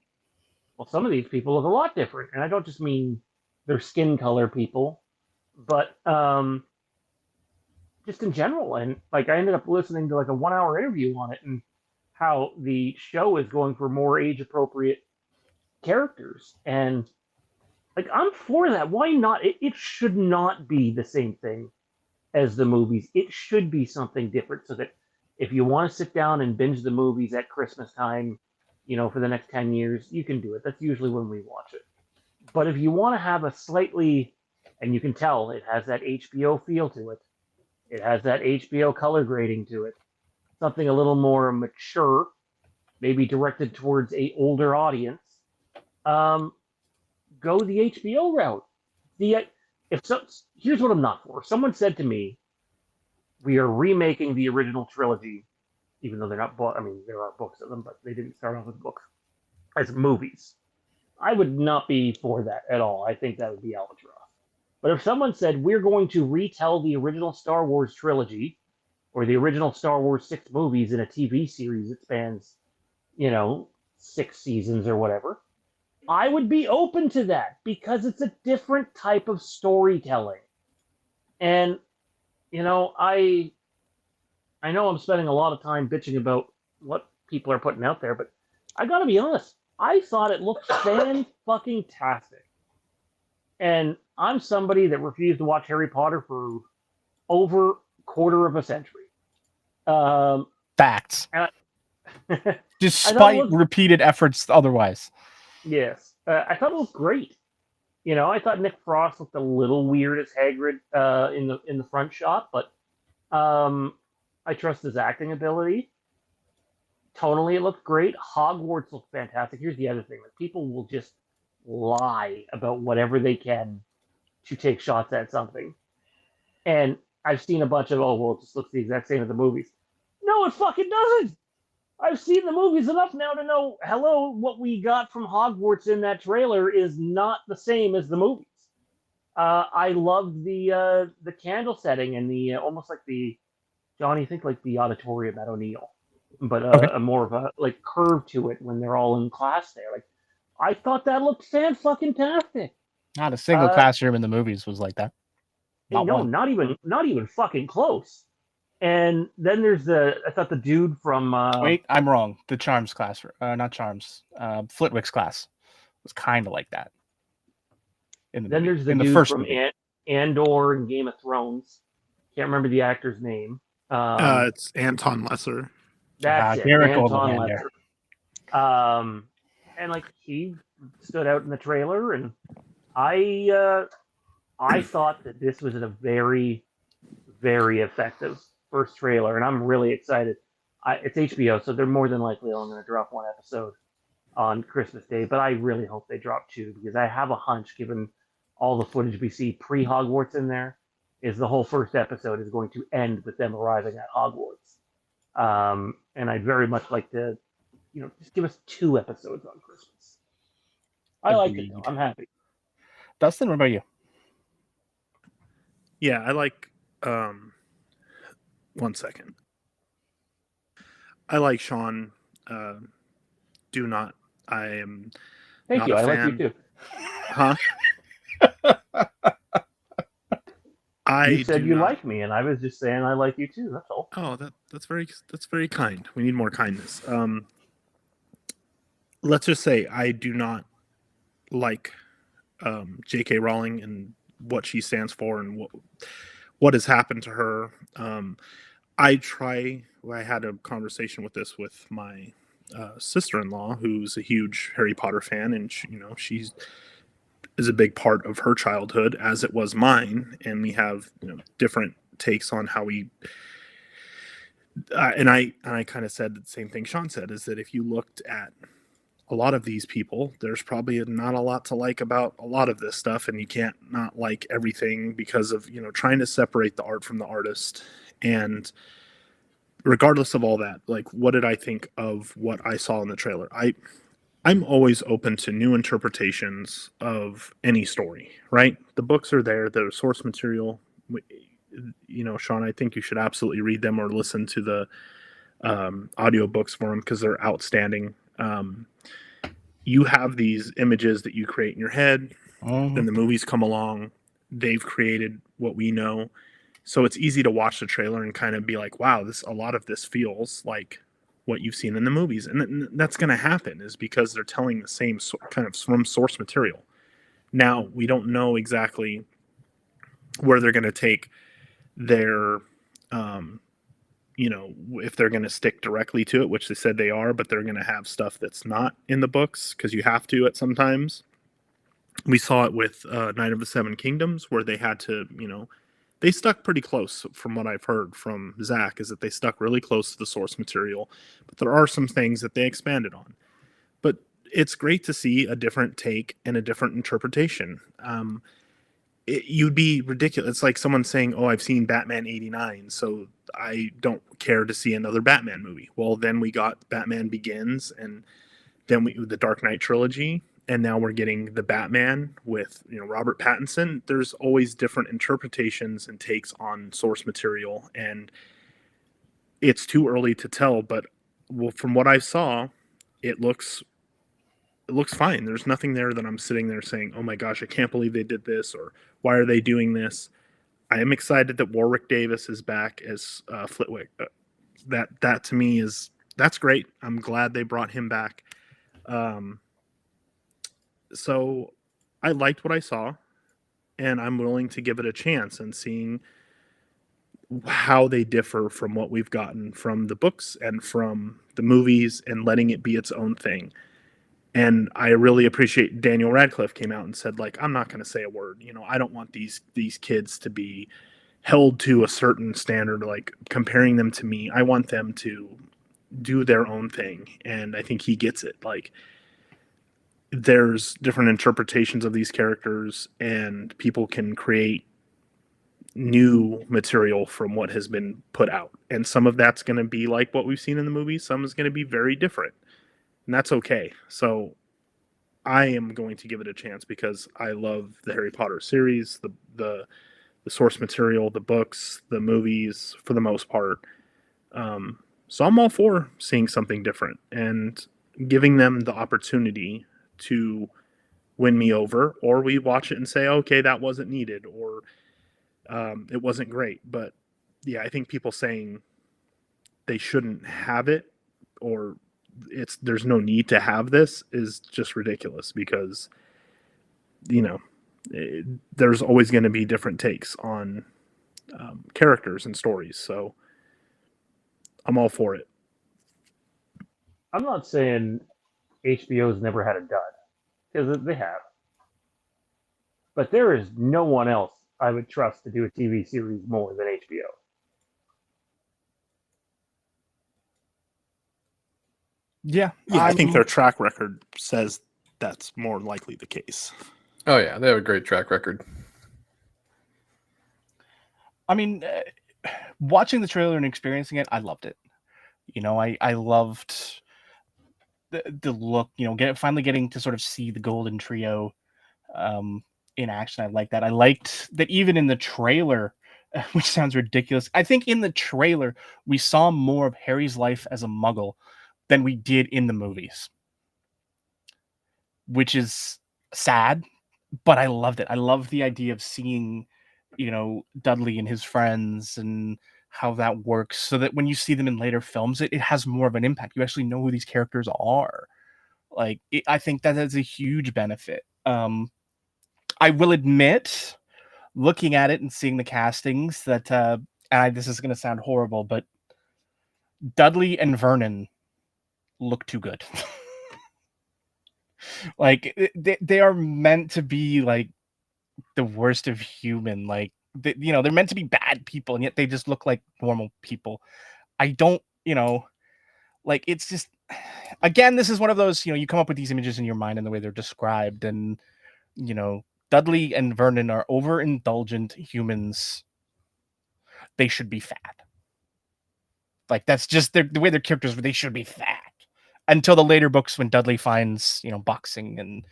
well, some of these people look a lot different. And I don't just mean their skin color people, but just in general. And like I ended up listening to like a 1 hour interview on it and how the show is going for more age appropriate characters. And like I'm for that. Why not? It should not be the same thing as the movies. It should be something different so that if you want to sit down and binge the movies at Christmas time, for the next 10 years, you can do it. That's usually when we watch it. But if you want to have a slightly, and you can tell it has that HBO feel to it, it has that HBO color grading to it, something a little more mature, maybe directed towards a older audience. Um, Go the HBO route. The if so, here's what I'm not for. Someone said to me, "We are remaking the original trilogy, even though they're not. I mean, there are books of them, but they didn't start off with books as movies." I would not be for that at all. I think that would be albatross. But if someone said we're going to retell the original Star Wars trilogy or the original Star Wars 6 movies in a TV series that spans, 6 seasons or whatever, I would be open to that because it's a different type of storytelling. And, I know I'm spending a lot of time bitching about what people are putting out there, but I gotta be honest, I thought it looked fan-fucking-tastic. And I'm somebody that refused to watch Harry Potter for over a quarter of a century. Facts. And I Despite looked, repeated efforts otherwise. yes, I thought it looked great. I thought Nick Frost looked a little weird as Hagrid in the front shot, but I trust his acting ability. Tonally, it looked great. Hogwarts looked fantastic. Here's the other thing: like people will just lie about whatever they can to take shots at something. And I've seen a bunch of it just looks the exact same as the movies. No, it fucking doesn't. I've seen the movies enough now to know, hello, what we got from Hogwarts in that trailer is not the same as the movies. I loved the candle setting and the almost like the Johnny, think like the auditorium at O'Neill, but Okay. a more of a like curve to it when they're all in class there. Like I thought that looked fan fucking tastic. Not a single classroom in the movies was like that. Not one. Not even fucking close. And then there's I thought the dude from Wait, I'm wrong. The Charms class, not Charms, Flitwick's class was kind of like that. Then there's the in dude first from movie. Andor and Game of Thrones. Can't remember the actor's name. It's Anton Lesser. That's it, Garrett Anton Goldman, Lesser. And like he stood out in the trailer, and I thought that this was a very, very effective first trailer, and I'm really excited. It's HBO, so they're more than likely only going to drop one episode on Christmas Day, but I really hope they drop two because I have a hunch, given all the footage we see pre-Hogwarts in there, is the whole first episode is going to end with them arriving at Hogwarts. And I'd very much like to, just give us 2 episodes on Christmas. I like it though. I'm happy. Dustin, what about you? Yeah, I like. 1 second. I like Sean. Do not. I am. Thank not you. a I like fan. you too. Huh? You said you like me, and I was just saying I like you too. That's all. Oh, that's very kind. We need more kindness. Let's just say I do not like J.K. Rowling and what she stands for and what has happened to her. I had a conversation with this with my sister-in-law, who's a huge Harry Potter fan, and she's is a big part of her childhood, as it was mine, and we have different takes on how we. And I kind of said the same thing Sean said, is that if you looked at a lot of these people, there's probably not a lot to like about a lot of this stuff, and you can't not like everything because of trying to separate the art from the artist. And regardless of all that, like, what did I think of what I saw in the trailer? I'm always open to new interpretations of any story, right? The books are there, the source material. Sean, I think you should absolutely read them or listen to the audiobooks for them because they're outstanding. You have these images that you create in your head, then the movies come along, they've created what we know. So it's easy to watch the trailer and kind of be like, wow, a lot of this feels like what you've seen in the movies. And that's going to happen is because they're telling the same kind of from source material. Now, we don't know exactly where they're going to take their, if they're going to stick directly to it, which they said they are, but they're going to have stuff that's not in the books because you have to at sometimes. We saw it with Night of the Seven Kingdoms, where they had to, they stuck pretty close from what I've heard from Zach, is that they stuck really close to the source material, but there are some things that they expanded on. But it's great to see a different take and a different interpretation. You'd be ridiculous. It's like someone saying, oh, I've seen Batman 89, so I don't care to see another Batman movie. Well, then we got Batman Begins, and then the Dark Knight trilogy, and now we're getting the Batman with Robert Pattinson. There's always different interpretations and takes on source material, and it's too early to tell. But from what I saw, it looks fine. There's nothing there that I'm sitting there saying, "Oh my gosh, I can't believe they did this," or "Why are they doing this?" I am excited that Warwick Davis is back as Flitwick. That to me that's great. I'm glad they brought him back. So I liked what I saw, and I'm willing to give it a chance and seeing how they differ from what we've gotten from the books and from the movies, and letting it be its own thing. And I really appreciate Daniel Radcliffe came out and said, like, I'm not going to say a word. I don't want these kids to be held to a certain standard, like comparing them to me. I want them to do their own thing. And I think he gets it. Like, there's different interpretations of these characters, and people can create new material from what has been put out. And some of that's going to be like what we've seen in the movies. Some is going to be very different, and that's okay. So I am going to give it a chance because I love the Harry Potter series, the source material, the books, the movies, for the most part. So I'm all for seeing something different and giving them the opportunity to win me over, or we watch it and say, okay, that wasn't needed, or it wasn't great. But yeah, I think people saying they shouldn't have it, or there's no need to have this, is just ridiculous, because there's always going to be different takes on characters and stories. So I'm all for it. I'm not saying HBO's never had a dud, because they have. But there is no one else I would trust to do a TV series more than HBO. Yeah, I think their track record says that's more likely the case. Oh yeah, they have a great track record. I mean, watching the trailer and experiencing it, I loved it. You know, I loved the look. You know, finally getting to sort of see the Golden Trio in action. I like that. I liked that even in the trailer, which sounds ridiculous. I think in the trailer we saw more of Harry's life as a Muggle than we did in the movies, which is sad, but I loved it. I love the idea of seeing, you know, Dudley and his friends and how that works, so that when you see them in later films, it has more of an impact. You actually know who these characters are. Like, I think that is a huge benefit. I will admit, looking at it and seeing the castings, that this is going to sound horrible, but Dudley and Vernon look too good. Like, they are meant to be like the worst of human. Like, you know, they're meant to be bad people, and yet they just look like normal people. I don't, you know, like, it's just, again, this is one of those, you know, you come up with these images in your mind and the way they're described, and, you know, Dudley and Vernon are overindulgent humans. They should be fat. Like, that's just the way their characters were. They should be fat. Until the later books, when Dudley finds, you know, boxing and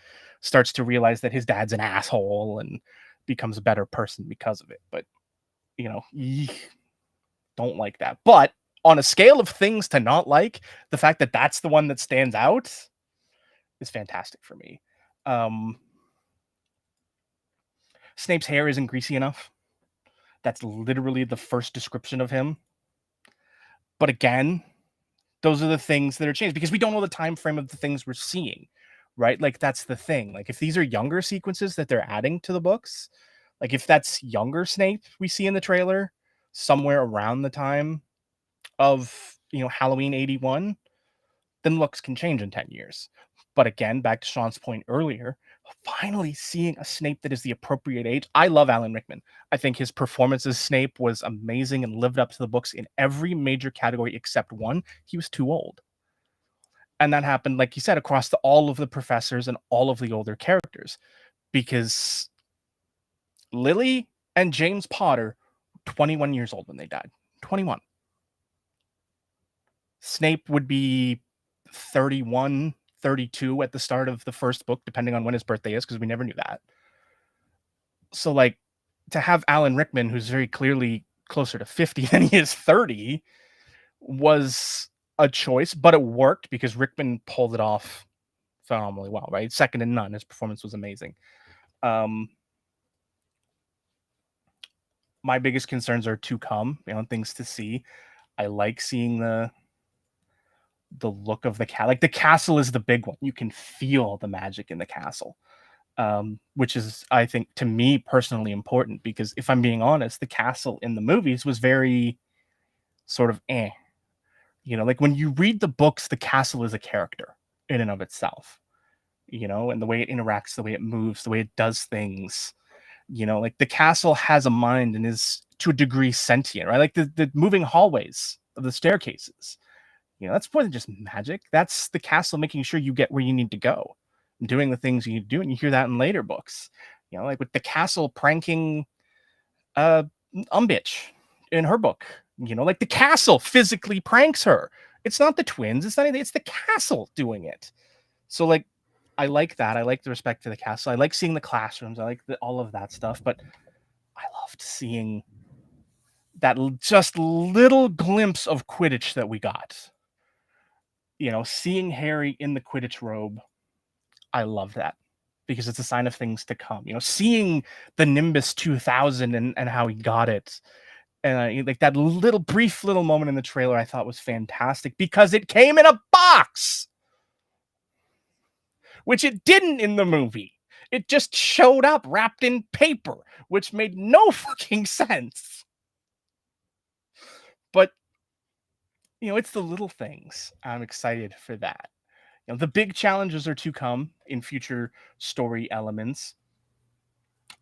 starts to realize that his dad's an asshole and becomes a better person because of it. But, you know, don't like that. But on a scale of things to not like, the fact that that's the one that stands out is fantastic for me. Snape's hair isn't greasy enough. That's literally the first description of him. But again, those are the things that are changed because we don't know the time frame of the things we're seeing, right? Like, that's the thing. Like, if these are younger sequences that they're adding to the books, like if that's younger Snape we see in the trailer somewhere around the time of, you know, Halloween 81, then looks can change in 10 years. But again, back to Sean's point earlier, finally seeing a Snape that is the appropriate age. I love Alan Rickman. I think his performance as Snape was amazing and lived up to the books in every major category except one. He was too old. And that happened, like you said, across all of the professors and all of the older characters. Because Lily and James Potter, 21 years old when they died. 21. Snape would be 31, 32 at the start of the first book, depending on when his birthday is, because we never knew that. So, like, to have Alan Rickman, who's very clearly closer to 50 than he is 30, was a choice, but it worked because Rickman pulled it off phenomenally well, right? Second to none. His performance was amazing. My biggest concerns are to come, you know, things to see. I like seeing the look of the castle. Like, the castle is the big one. You can feel the magic in the castle, which is, I think, to me personally important, because if I'm being honest, the castle in the movies was very sort of you know, like when you read the books, the castle is a character in and of itself, you know, and the way it interacts, the way it moves, the way it does things, you know, like the castle has a mind and is to a degree sentient, right? Like the moving hallways of the staircases, you know, that's more than just magic. That's the castle making sure you get where you need to go and doing the things you need to do. And you hear that in later books, you know, like with the castle pranking Umbitch in her book, you know, like the castle physically pranks her. It's not the twins, it's not anything, it's the castle doing it. So, like, I like that. I like the respect to the castle. I like seeing the classrooms. I like all of that stuff. But I loved seeing that just little glimpse of Quidditch that we got. You know, seeing Harry in the Quidditch robe, I love that because it's a sign of things to come. You know, seeing the Nimbus 2000 and how he got it. And like that brief little moment in the trailer, I thought was fantastic because it came in a box, which it didn't in the movie. It just showed up wrapped in paper, which made no fucking sense. But, you know, it's the little things. I'm excited for that. You know, the big challenges are to come in future story elements.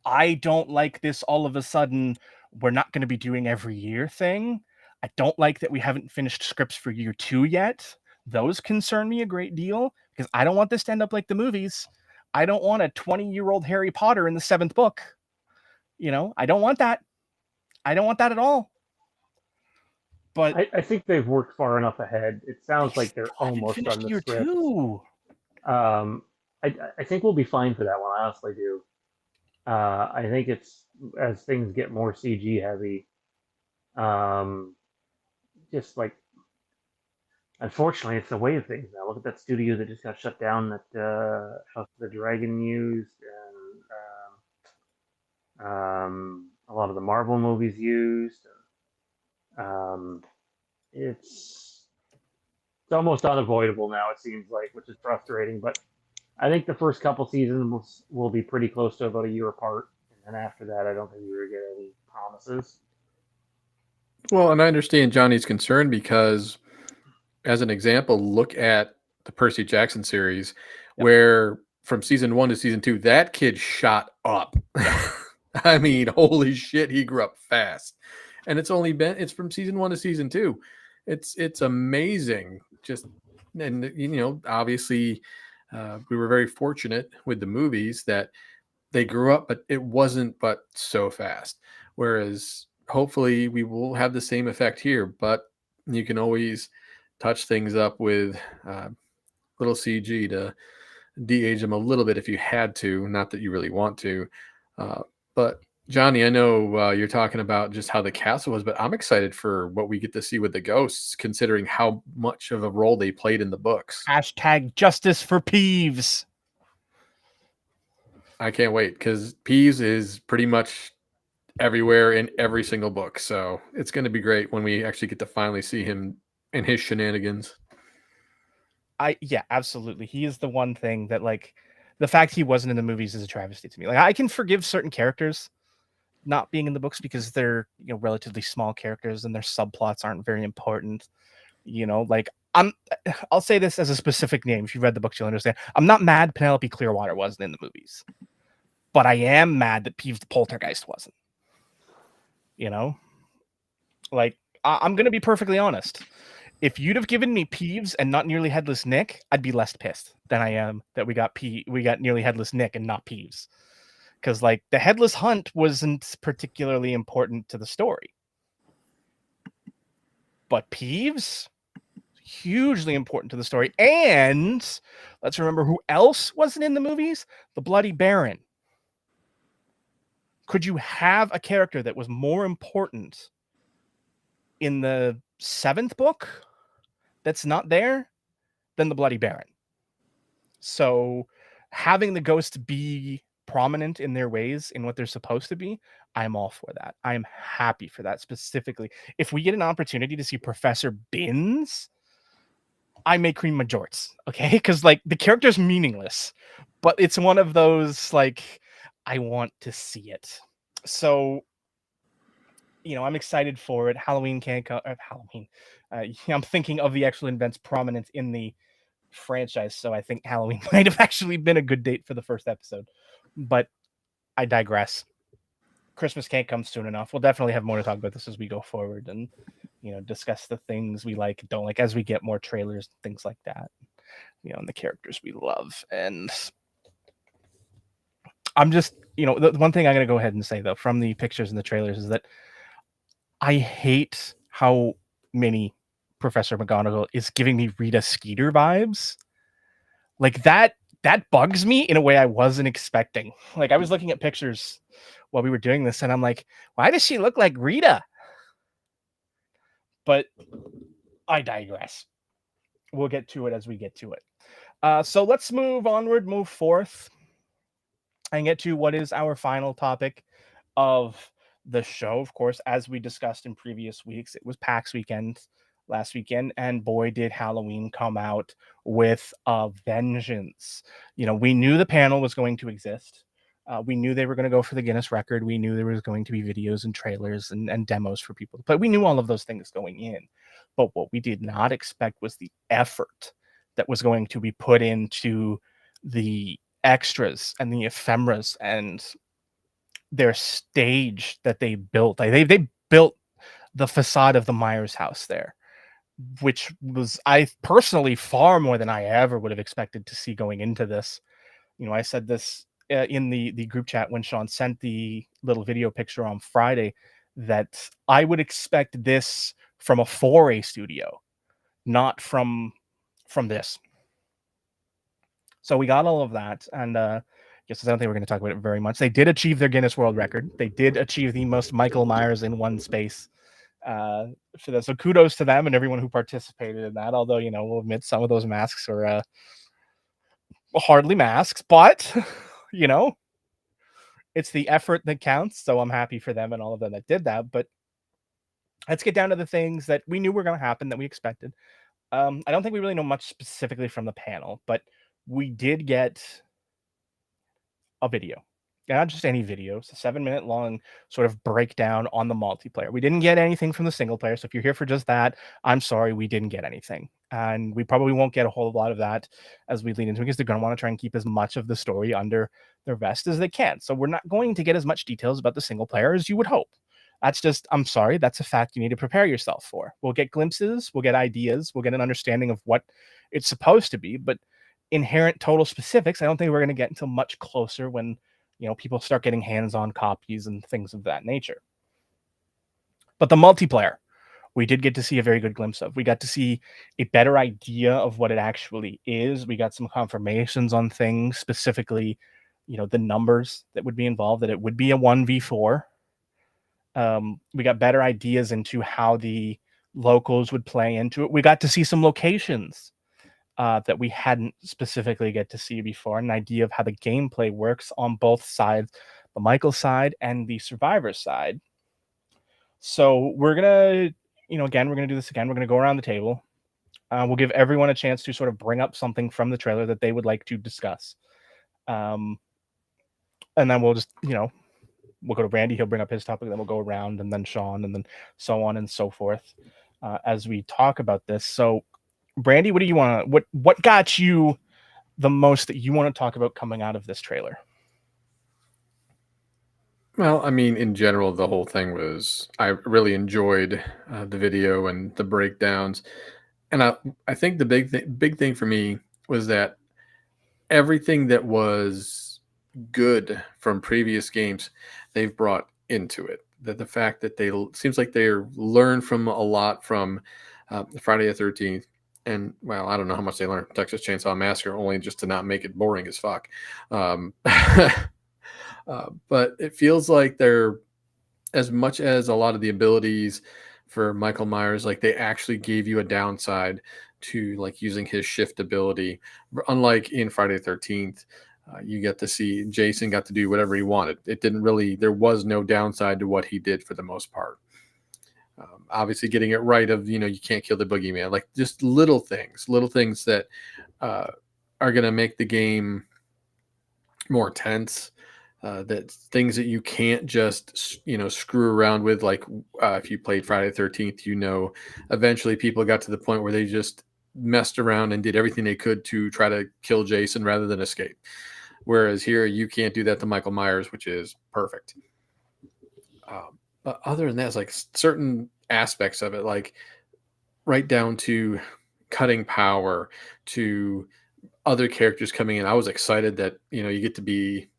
I don't like this all of a sudden, we're not going to be doing every year thing. I don't like that we haven't finished scripts for year 2 yet. Those concern me a great deal because I don't want this to end up like the movies. I don't want a 20-year-old Harry Potter in the 7th book. I don't want that. I don't want that at all. But I think they've worked far enough ahead. It sounds they like they're still haven't almost finished done the year scripts. 2. I think we'll be fine for that one. I honestly do. I think it's as things get more CG heavy, just like unfortunately, it's the way of things now. Look at that studio that just got shut down that House of the Dragon used, and a lot of the Marvel movies used. Um, it's almost unavoidable now. It seems like, which is frustrating. But I think the first couple seasons will be pretty close to about a year apart, and then after that, I don't think we're gonna get any promises. Well, and I understand Johnny's concern because, as an example, look at the Percy Jackson series, where from season 1 to season 2, that kid shot up. I mean, holy shit, he grew up fast. And it's from season 1 to season 2. It's amazing. And obviously, we were very fortunate with the movies that they grew up, but it wasn't but so fast. Whereas hopefully we will have the same effect here, but you can always touch things up with little CG to de-age them a little bit if you had to. Not that you really want to. But Johnny, I know you're talking about just how the castle was, but I'm excited for what we get to see with the ghosts, considering how much of a role they played in the books. Hashtag justice for Peeves. I can't wait because Peeves is pretty much everywhere in every single book. So it's going to be great when we actually get to finally see him and his shenanigans. Yeah, absolutely. He is the one thing that, like, the fact he wasn't in the movies is a travesty to me. Like, I can forgive certain characters not being in the books because they're, relatively small characters and their subplots aren't very important. Like, I'll say this as a specific name. If you've read the books, you'll understand. I'm not mad Penelope Clearwater wasn't in the movies, but I am mad that Peeves the Poltergeist wasn't. Like, I'm going to be perfectly honest. If you'd have given me Peeves and not Nearly Headless Nick, I'd be less pissed than I am that we got Nearly Headless Nick and not Peeves. Because, like, the Headless Hunt wasn't particularly important to the story. But Peeves, hugely important to the story. And let's remember who else wasn't in the movies? The Bloody Baron. Could you have a character that was more important in the 7th book that's not there than the Bloody Baron? So having the ghosts be prominent in their ways, in what they're supposed to be, I'm all for that. I'm happy for that specifically. If we get an opportunity to see Professor Binns, I may cream my jorts, okay? Because, like, the character's meaningless, but it's one of those, like, I want to see it. So, I'm excited for it. Halloween can't come. Halloween. I'm thinking of the actual event's prominence in the franchise, so I think Halloween might have actually been a good date for the first episode. But I digress. Christmas can't come soon enough. We'll definitely have more to talk about this as we go forward and, discuss the things we like and don't like as we get more trailers, things like that, and the characters we love. And I'm just, the one thing I'm going to go ahead and say, though, from the pictures and the trailers is that I hate how many Professor McGonagall is giving me Rita Skeeter vibes. Like, that bugs me in a way I wasn't expecting. Like, I was looking at pictures while we were doing this, and I'm like, why does she look like Rita? But I digress. We'll get to it as we get to it. So let's move forth, and get to what is our final topic of the show. Of course, as we discussed in previous weeks, it was PAX weekend last weekend, and boy, did Halloween come out with a vengeance. We knew the panel was going to exist. We knew they were going to go for the Guinness record. We knew there was going to be videos and trailers and demos for people to play. We knew all of those things going in. But what we did not expect was the effort that was going to be put into the extras and the ephemeras and their stage that they built. They built the facade of the Myers house there. which was, I personally, far more than I ever would have expected to see going into this. I said this in the group chat when Sean sent the little video picture on Friday, that I would expect this from a 4A studio, not from this. So we got all of that, and I don't think we're going to talk about it very much. They did achieve their Guinness World Record. They did achieve the most Michael Myers in one space for that. So kudos to them and everyone who participated in that. Although, we'll admit some of those masks are hardly masks, but it's the effort that counts. So I'm happy for them and all of them that did that. But let's get down to the things that we knew were going to happen, that we expected. I don't think we really know much specifically from the panel, but we did get a video. Not just any video. It's a 7-minute long sort of breakdown on the multiplayer. We didn't get anything from the single player. So if you're here for just that, I'm sorry, we didn't get anything. And we probably won't get a whole lot of that as we lead into it, because they're going to want to try and keep as much of the story under their vest as they can. So we're not going to get as much details about the single player as you would hope. That's just, I'm sorry, that's a fact you need to prepare yourself for. We'll get glimpses, we'll get ideas, we'll get an understanding of what it's supposed to be, but inherent total specifics, I don't think we're going to get until much closer when, people start getting hands-on copies and things of that nature. But the multiplayer, we did get to see a very good glimpse of. We got to see a better idea of what it actually is. We got some confirmations on things, specifically, the numbers that would be involved, that it would be a 1v4. We got better ideas into how the locals would play into it. We got to see some locations that we hadn't specifically get to see before, an idea of how the gameplay works on both sides, the Michael side and the Survivor side. So we're going to, again, we're going to do this again. We're going to go around the table. We'll give everyone a chance to sort of bring up something from the trailer that they would like to discuss. And then we'll just, we'll go to Randy. He'll bring up his topic. Then we'll go around, and then Sean, and then so on and so forth as we talk about this. So, Brandy, what do you want to? What got you the most that you want to talk about coming out of this trailer? Well, I mean, in general, the whole thing was, I really enjoyed the video and the breakdowns, and I think the big thing for me was that everything that was good from previous games, they've brought into it. That the fact that seems like they learned from a lot from Friday the 13th. And well, I don't know how much they learned from Texas Chainsaw Massacre, only just to not make it boring as fuck. But it feels like they're, as much as a lot of the abilities for Michael Myers, like they actually gave you a downside to like using his shift ability. Unlike in Friday the 13th, you get to see Jason got to do whatever he wanted. It didn't really, there was no downside to what he did for the most part. Obviously getting it right of, you can't kill the boogeyman, like just little things that are going to make the game more tense. That things that you can't just, screw around with. Like if you played Friday the 13th, eventually people got to the point where they just messed around and did everything they could to try to kill Jason rather than escape. Whereas here, you can't do that to Michael Myers, which is perfect. But other than that, it's like certain aspects of it, like right down to cutting power, to other characters coming in. I was excited that, you get to be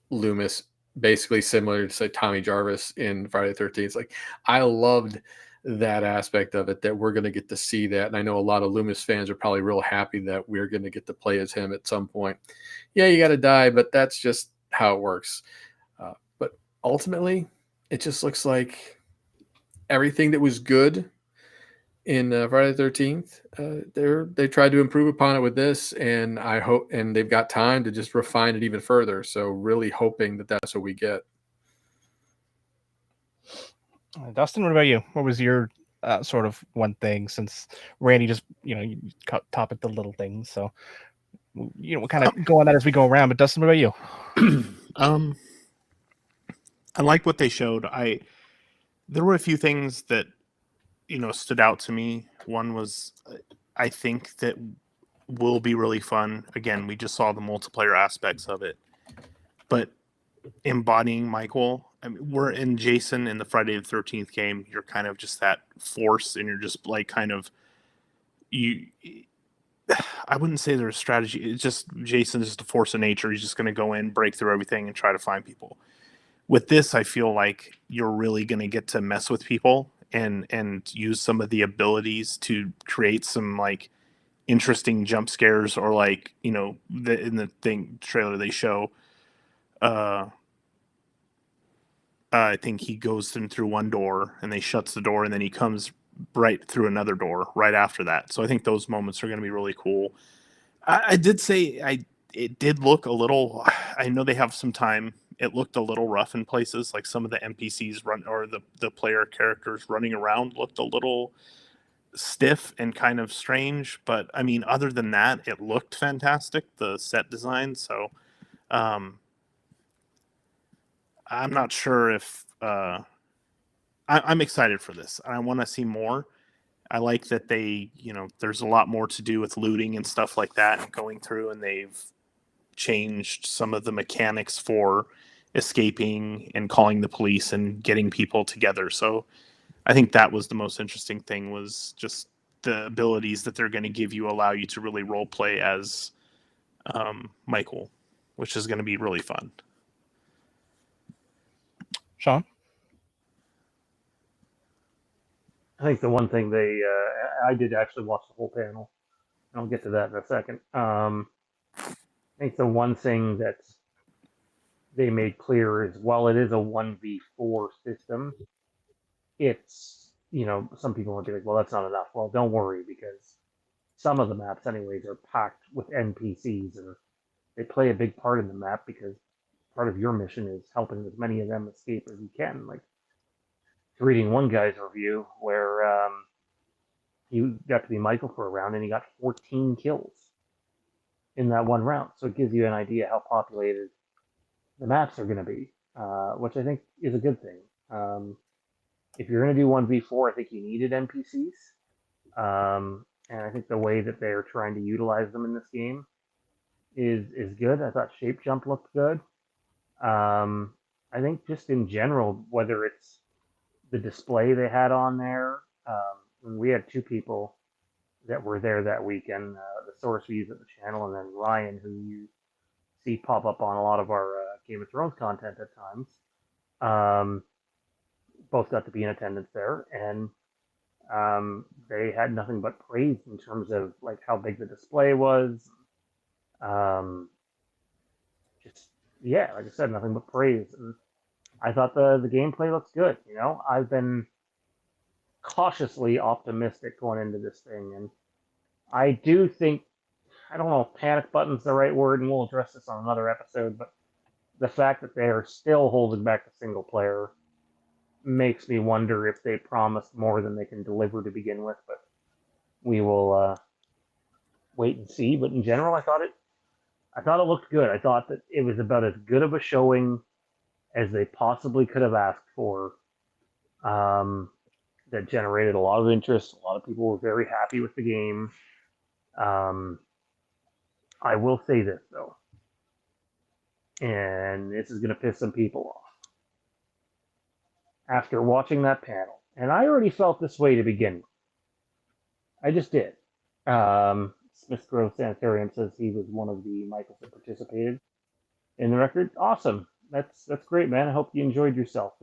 Loomis, basically similar to say Tommy Jarvis in Friday the 13th. Like I loved that aspect of it, that we're going to get to see that. And I know a lot of Loomis fans are probably real happy that we're going to get to play as him at some point. Yeah, you got to die, but that's just how it works. But ultimately, it just looks like everything that was good in Friday the 13th, they tried to improve upon it with this, and I hope, and they've got time to just refine it even further. So really hoping that that's what we get. Dustin, what about you? What was your sort of one thing, since Randy just, you topic the little things. So, we'll kind of go on that as we go around. But Dustin, what about you? I like what they showed. There were a few things that stood out to me. One was, I think that will be really fun. Again, we just saw the multiplayer aspects of it, but embodying Michael. I mean, we're in Jason in the Friday the 13th game. You're kind of just that force, and you're just like kind of you I wouldn't say there's a strategy. It's just Jason is just a force of nature. He's just going to go in, break through everything, and try to find people. With this, I feel like you're really going to get to mess with people and use some of the abilities to create some like interesting jump scares, or like, you know, in the thing trailer they show. Uh, I think he goes in through one door and they shuts the door, and then he comes right through another door right after that. So I think those moments are going to be really cool. I did say it did look a little. I know they have some time. It looked a little rough in places, like some of the NPCs run, or the player characters running around looked a little stiff and kind of strange. But I mean, other than that, it looked fantastic. The set design. So um, I'm not sure if I'm excited for this. I want to see more. I like that they, you know, there's a lot more to do with looting and stuff like that, and going through, and they've changed some of the mechanics for escaping and calling the police and getting people together. So I think that was the most interesting thing, was just the abilities that they're going to give you allow you to really role play as Michael, which is going to be really fun. Sean? I think the one thing I did actually watch the whole panel. I'll get to that in a second. I think the one thing that they made clear is, while it is a 1v4 system, it's, you know, some people will be like, well, that's not enough. Well, don't worry, because some of the maps, anyways, are packed with NPCs, and they play a big part in the map, because part of your mission is helping as many of them escape as you can. Like, reading one guy's review where he got to be Michael for a round and he got 14 kills in that one round. So it gives you an idea how populated the maps are going to be, which I think is a good thing. If you're going to do 1v4, I think you needed NPCs. And I think the way that they're trying to utilize them in this game is good. I thought Shape Jump looked good. I think just in general, whether it's the display they had on there, we had two people that were there that weekend, the source we use at the channel, and then Ryan, who you see pop up on a lot of our Game of Thrones content at times. Both got to be in attendance there, and they had nothing but praise in terms of like how big the display was. Just, yeah, like I said, nothing but praise. And I thought the gameplay looks good. You know, I've been cautiously optimistic going into this thing, and I do think, I don't know if panic button's the right word, and we'll address this on another episode, but the fact that they are still holding back the single player makes me wonder if they promised more than they can deliver to begin with. But we will wait and see. But in general, I thought it looked good. I thought that it was about as good of a showing as they possibly could have asked for. That generated a lot of interest. A lot of people were very happy with the game. I will say this though, and this is going to piss some people off. After watching that panel, and I already felt this way to begin with. I just did. Smith Grove Sanitarium says he was one of the Michaels that participated in the record. Awesome. That's great, man. I hope you enjoyed yourself.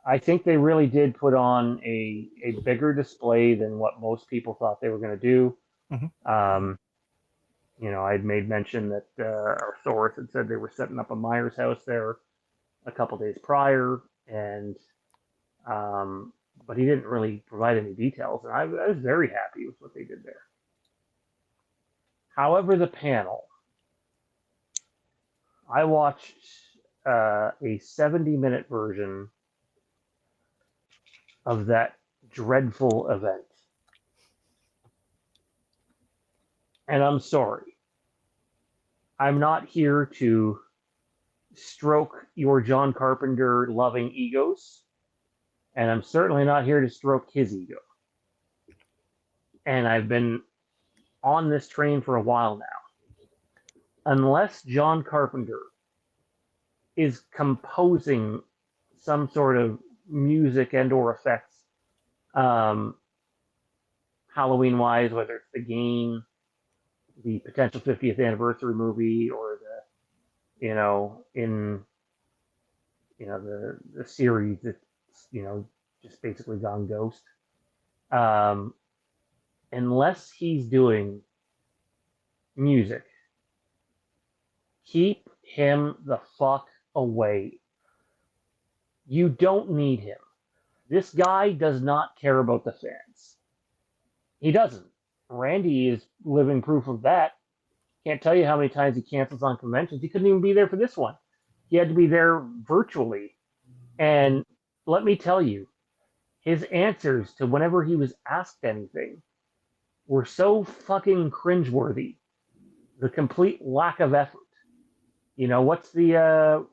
I think they really did put on a bigger display than what most people thought they were going to do. Mm-hmm. You know, I'd made mention that our source had said they were setting up a Myers house there a couple days prior, and but he didn't really provide any details, and I was very happy with what they did there. However, the panel, I watched a 70-minute version of that dreadful event. And I'm sorry. I'm not here to stroke your John Carpenter loving egos, and I'm certainly not here to stroke his ego. And I've been on this train for a while now. Unless John Carpenter is composing some sort of music and or effects, Halloween wise, whether it's the game, the potential 50th anniversary movie, or the in the series that's just basically gone ghost. Um, unless he's doing music, keep him the fuck away. You don't need him. This guy does not care about the fans. He doesn't. Randy is living proof of that. Can't tell you how many times he cancels on conventions. He couldn't even be there for this one. He had to be there virtually. And let me tell you, his answers to whenever he was asked anything were so fucking cringeworthy. The complete lack of effort. What's the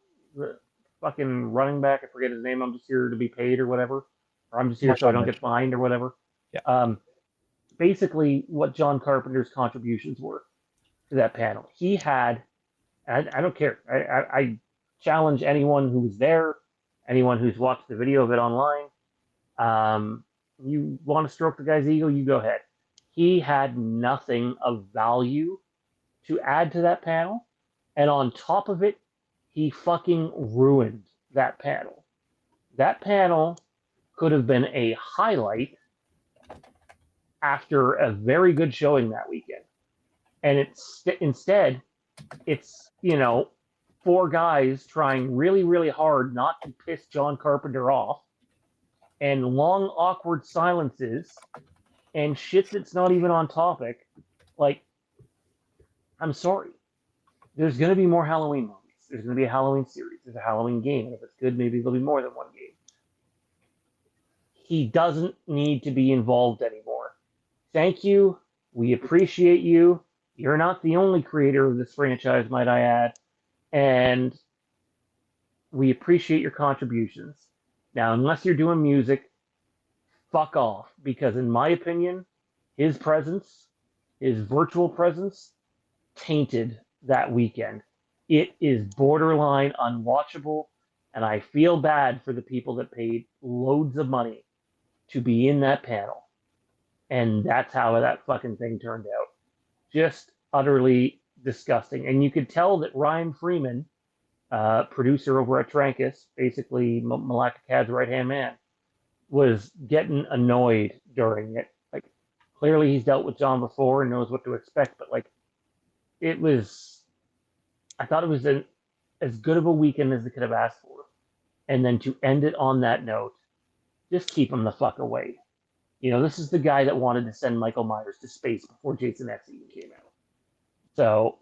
fucking running back? I forget his name. I'm just here to be paid or whatever. Or I'm just here so I don't get fined or whatever. Yeah. Basically, what John Carpenter's contributions were to that panel. He had, I don't care. I challenge anyone who was there, anyone who's watched the video of it online. You want to stroke the guy's ego, you go ahead. He had nothing of value to add to that panel. And on top of it, he fucking ruined that panel. That panel could have been a highlight after a very good showing that weekend. And instead, it's, four guys trying really, really hard not to piss John Carpenter off, and long, awkward silences, and shit that's not even on topic. Like, I'm sorry. There's going to be more Halloween movies. There's going to be a Halloween series. There's a Halloween game. And if it's good, maybe there'll be more than one game. He doesn't need to be involved anymore. Thank you. We appreciate you. You're not the only creator of this franchise, might I add. And we appreciate your contributions. Now, unless you're doing music, fuck off. Because in my opinion, his presence, his virtual presence, tainted that weekend. It is borderline unwatchable, and I feel bad for the people that paid loads of money to be in that panel. And that's how that fucking thing turned out. Just utterly disgusting. And you could tell that Ryan Freeman, producer over at Trancas, basically Malaka Cad's right-hand man, was getting annoyed during it. Like, clearly he's dealt with John before and knows what to expect, but like, I thought it was as good of a weekend as they could have asked for. And then to end it on that note, just keep him the fuck away. This is the guy that wanted to send Michael Myers to space before Jason X even came out. So,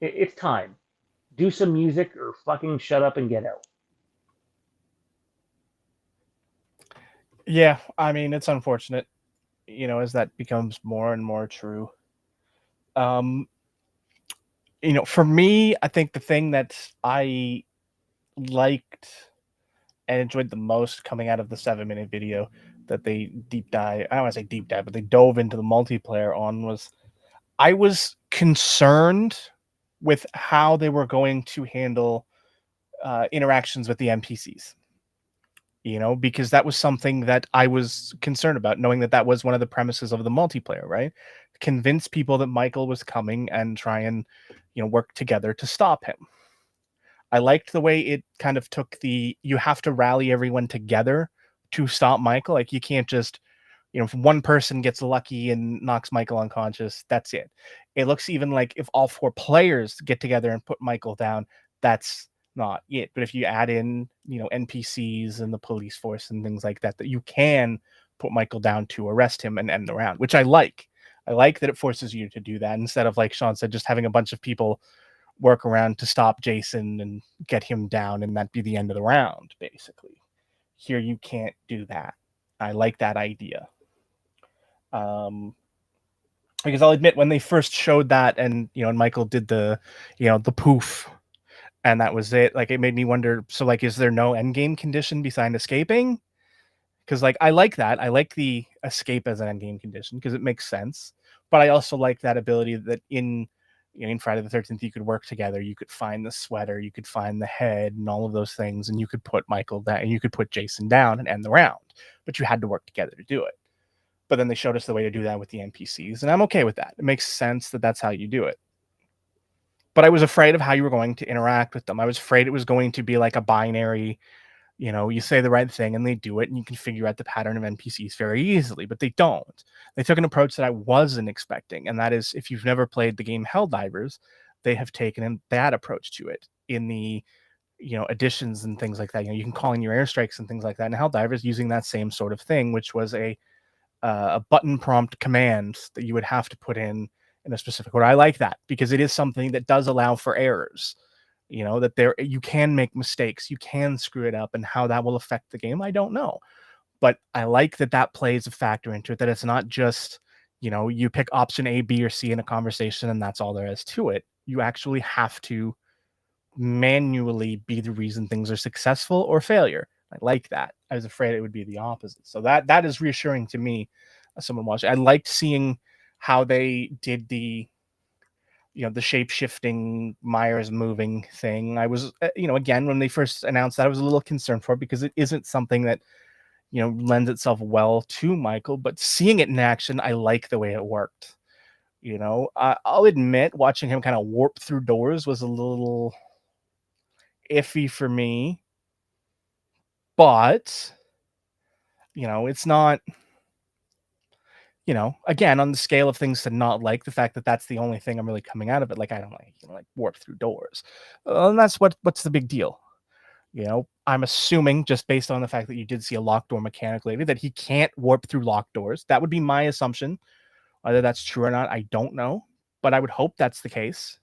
it's time. Do some music or fucking shut up and get out. Yeah, I mean, it's unfortunate, as that becomes more and more true. For me, I think the thing that I liked and enjoyed the most coming out of the 7-minute video that they deep dive, I don't want to say deep dive, but they dove into the multiplayer on, was I was concerned with how they were going to handle interactions with the NPCs. Because that was something that I was concerned about, knowing that was one of the premises of the multiplayer, right? Convince people that Michael was coming and try and, work together to stop him. I liked the way it kind of took you have to rally everyone together to stop Michael. Like, you can't just, if one person gets lucky and knocks Michael unconscious, that's it. It looks even like if all 4 players get together and put Michael down, that's not it. But if you add in, NPCs and the police force and things like that, that you can put Michael down to arrest him and end the round, which I like. I like that it forces you to do that instead of, like Sean said, just having a bunch of people work around to stop Jason and get him down and that be the end of the round, basically. Here, you can't do that. I like that idea. Because I'll admit, when they first showed that and, and Michael did the poof, and that was it, like, it made me wonder, so, like, is there no end game condition besides escaping? Because, like, I like that. I like the escape as an end game condition because it makes sense. But I also like that ability that in Friday the 13th, you could work together. You could find the sweater, you could find the head and all of those things, and you could put Michael down and you could put Jason down and end the round. But you had to work together to do it. But then they showed us the way to do that with the NPCs, and I'm okay with that. It makes sense that that's how you do it. But I was afraid of how you were going to interact with them. I was afraid it was going to be like a binary, you say the right thing and they do it, and you can figure out the pattern of NPCs very easily, but they don't. They took an approach that I wasn't expecting, and that is, if you've never played the game Helldivers, they have taken that approach to it in the additions and things like that. You can call in your airstrikes and things like that. And Helldivers using that same sort of thing, which was a button prompt command that you would have to put in a specific order. I like that because it is something that does allow for errors. That you can make mistakes, you can screw it up, and how that will affect the game, I don't know. But I like that plays a factor into it, that it's not just, you pick option A, B, or C in a conversation and that's all there is to it. You actually have to manually be the reason things are successful or failure. I like that. I was afraid it would be the opposite. So that is reassuring to me as someone watching. I liked seeing how they did the shape-shifting Myers moving thing. I was, again, when they first announced that, I was a little concerned for it because it isn't something that, lends itself well to Michael, but seeing it in action, I like the way it worked. I'll admit watching him kind of warp through doors was a little iffy for me, but it's not, again, on the scale of things to not like the fact that that's the only thing I'm really coming out of it. Like, I don't like warp through doors. And that's what's the big deal. I'm assuming, just based on the fact that you did see a locked door mechanic later, that he can't warp through locked doors. That would be my assumption. Whether that's true or not, I don't know, but I would hope that's the case,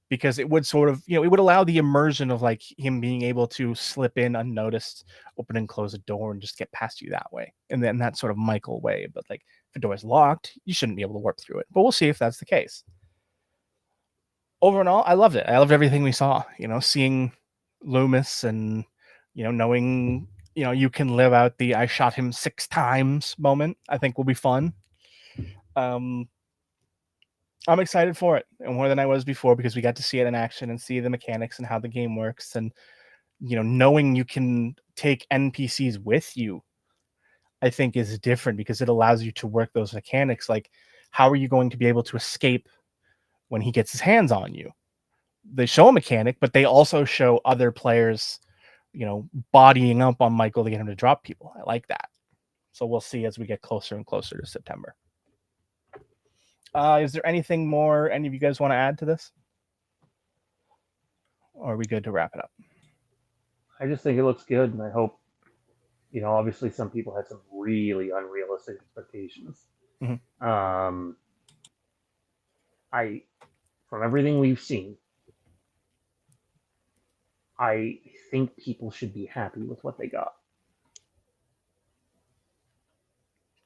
because it would sort of, it would allow the immersion of like him being able to slip in unnoticed, open and close a door and just get past you that way. And then that sort of Michael way. But like, if a door is locked, you shouldn't be able to warp through it. But we'll see if that's the case. Overall, I loved it. I loved everything we saw, seeing Loomis and, knowing, you can live out the I shot him 6 times moment, I think will be fun. I'm excited for it, and more than I was before, because we got to see it in action and see the mechanics and how the game works. And, knowing you can take NPCs with you, I think is different, because it allows you to work those mechanics. Like, how are you going to be able to escape when he gets his hands on you? They show a mechanic, but they also show other players, bodying up on Michael to get him to drop people. I like that. So we'll see as we get closer and closer to September. Is there anything more any of you guys want to add to this? Or are we good to wrap it up? I just think it looks good, and I hope, obviously some people had some really unrealistic expectations. Mm-hmm. From everything we've seen, I think people should be happy with what they got.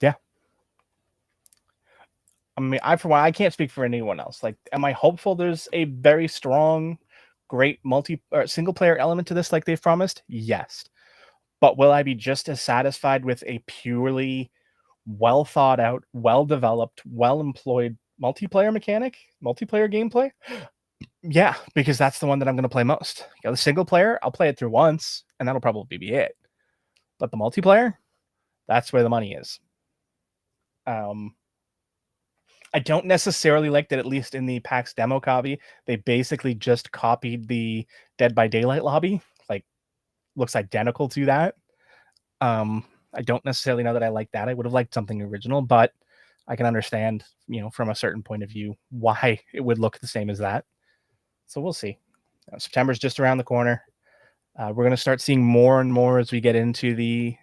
Yeah. I mean, for one, I can't speak for anyone else. Like, am I hopeful there's a very strong, great single player element to this like they've promised? Yes. But will I be just as satisfied with a purely well thought out, well developed, well employed multiplayer gameplay? Yeah, because that's the one that I'm going to play most. The single player, I'll play it through once, and that'll probably be it. But the multiplayer, that's where the money is. I don't necessarily like that, at least in the PAX demo copy, they basically just copied the Dead by Daylight lobby. Like, looks identical to that. I don't necessarily know that I like that. I would have liked something original, but I can understand, from a certain point of view, why it would look the same as that. So we'll see. September's just around the corner. We're going to start seeing more and more as we get into the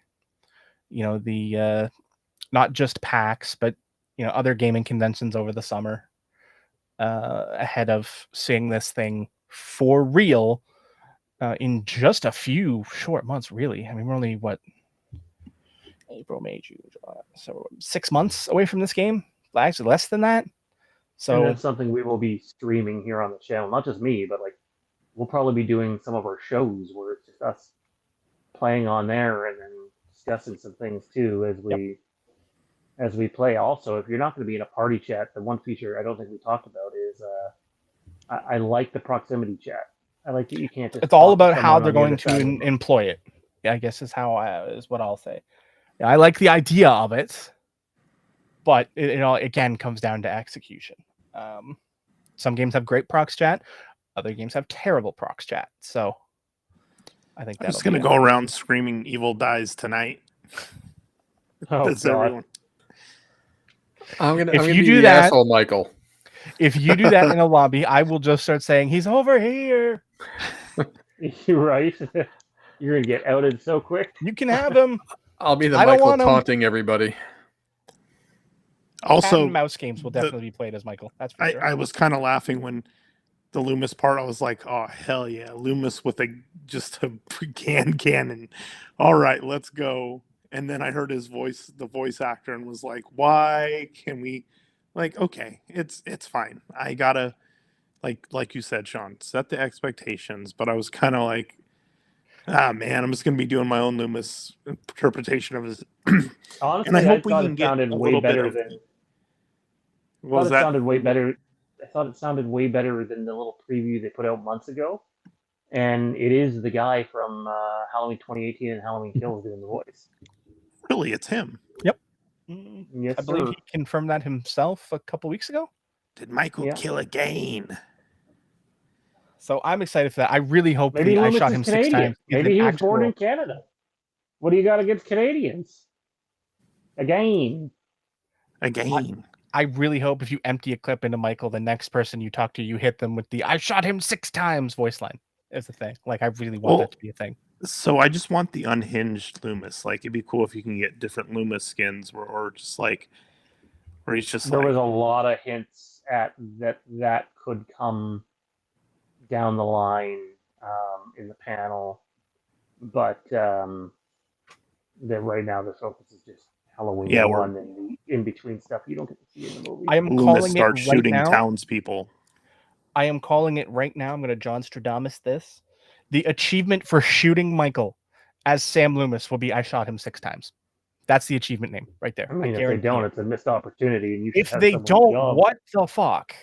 not just PAX, but other gaming conventions over the summer, ahead of seeing this thing for real in just a few short months, really. I mean, we're only, April, May, June, July, so 6 months away from this game. Actually, less than that. So, and that's something we will be streaming here on the channel. Not just me, but like, we'll probably be doing some of our shows where it's just us playing on there and then discussing some things too as we play. Also, if you're not going to be in a party chat, the one feature I don't think we talked about is I like the proximity chat. I like that you can't just. It's all about how they're going to employ it. Yeah, I guess is what I'll say. Yeah, I like the idea of it. but it all again comes down to execution. Some games have great procs chat, other games have terrible procs chat. So I think I'm that's just gonna go around screaming "Evil dies tonight." Oh That's God. everyone. I'm gonna If you be do the that- asshole, Michael. If you do that in a lobby, I will just start saying he's over here. You're right. You're gonna get outed so quick. You can have him. I'll be the I don't Michael want him. taunting everybody. Cat Also, and mouse games will definitely be played as Michael. That's for sure. I was kind of laughing when the Loomis part. I was like, "Oh hell yeah, Loomis with just a cannon." All right, let's go. And then I heard his voice, the voice actor, and was like, "Why can we?" Like, okay, it's fine. I gotta like you said, Sean, set the expectations. But I was kind of like, ah man, I'm just gonna be doing my own Loomis interpretation of his. Honestly, And I hope we thought can it get sounded a way little bit better of. than. What was It that? sounded way better. I thought it sounded way better than the little preview they put out months ago. And it is the guy from Halloween 2018 and Halloween Kills doing the voice. Really, it's him. Yes, I believe sir. he confirmed that himself a couple weeks ago. Did Michael Yeah. kill again? So I'm excited for that. I really hope Maybe I Loomis shot is him Canadian. 6 times. is Maybe an he was born in actual- Canada. What do you got against Canadians? Again. I really hope if you empty a clip into Michael, the next person you talk to, you hit them with the "I shot him 6 times" voice line. Is the thing. Like I really want that to be a thing. So I just want the unhinged Loomis. Like it'd be cool if you can get different Loomis skins, or just like where he's just There like was a lot of hints at that could come down the line in the panel, but that right now the focus is just Halloween Yeah, 1 and the in between stuff you don't get to see in the movie. I am Loomis calling it starts right shooting now. townspeople. I am calling it right now. I'm going to John Stradamus this. The achievement for shooting Michael as Sam Loomis will be I shot him 6 times. That's the achievement name right there. I mean, if they guarantee don't, it. it's a missed opportunity, and you should If have they someone's don't, job. what the fuck?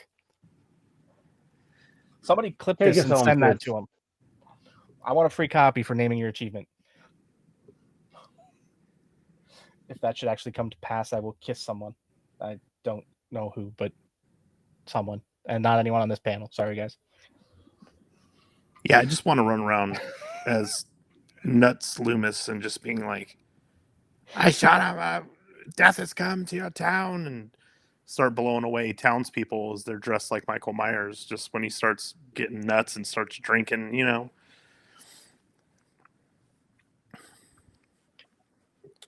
Somebody clip Take this us and home, send that kids. to him. I want a free copy for naming your achievement. If that should actually come to pass, I will kiss someone. I don't know who, but someone. And not anyone on this panel. Sorry, guys. Yeah, I just want to run around as nuts Loomis and just being like, I shot him. Death has come to your town, and start blowing away townspeople as they're dressed like Michael Myers. Just when he starts getting nuts and starts drinking,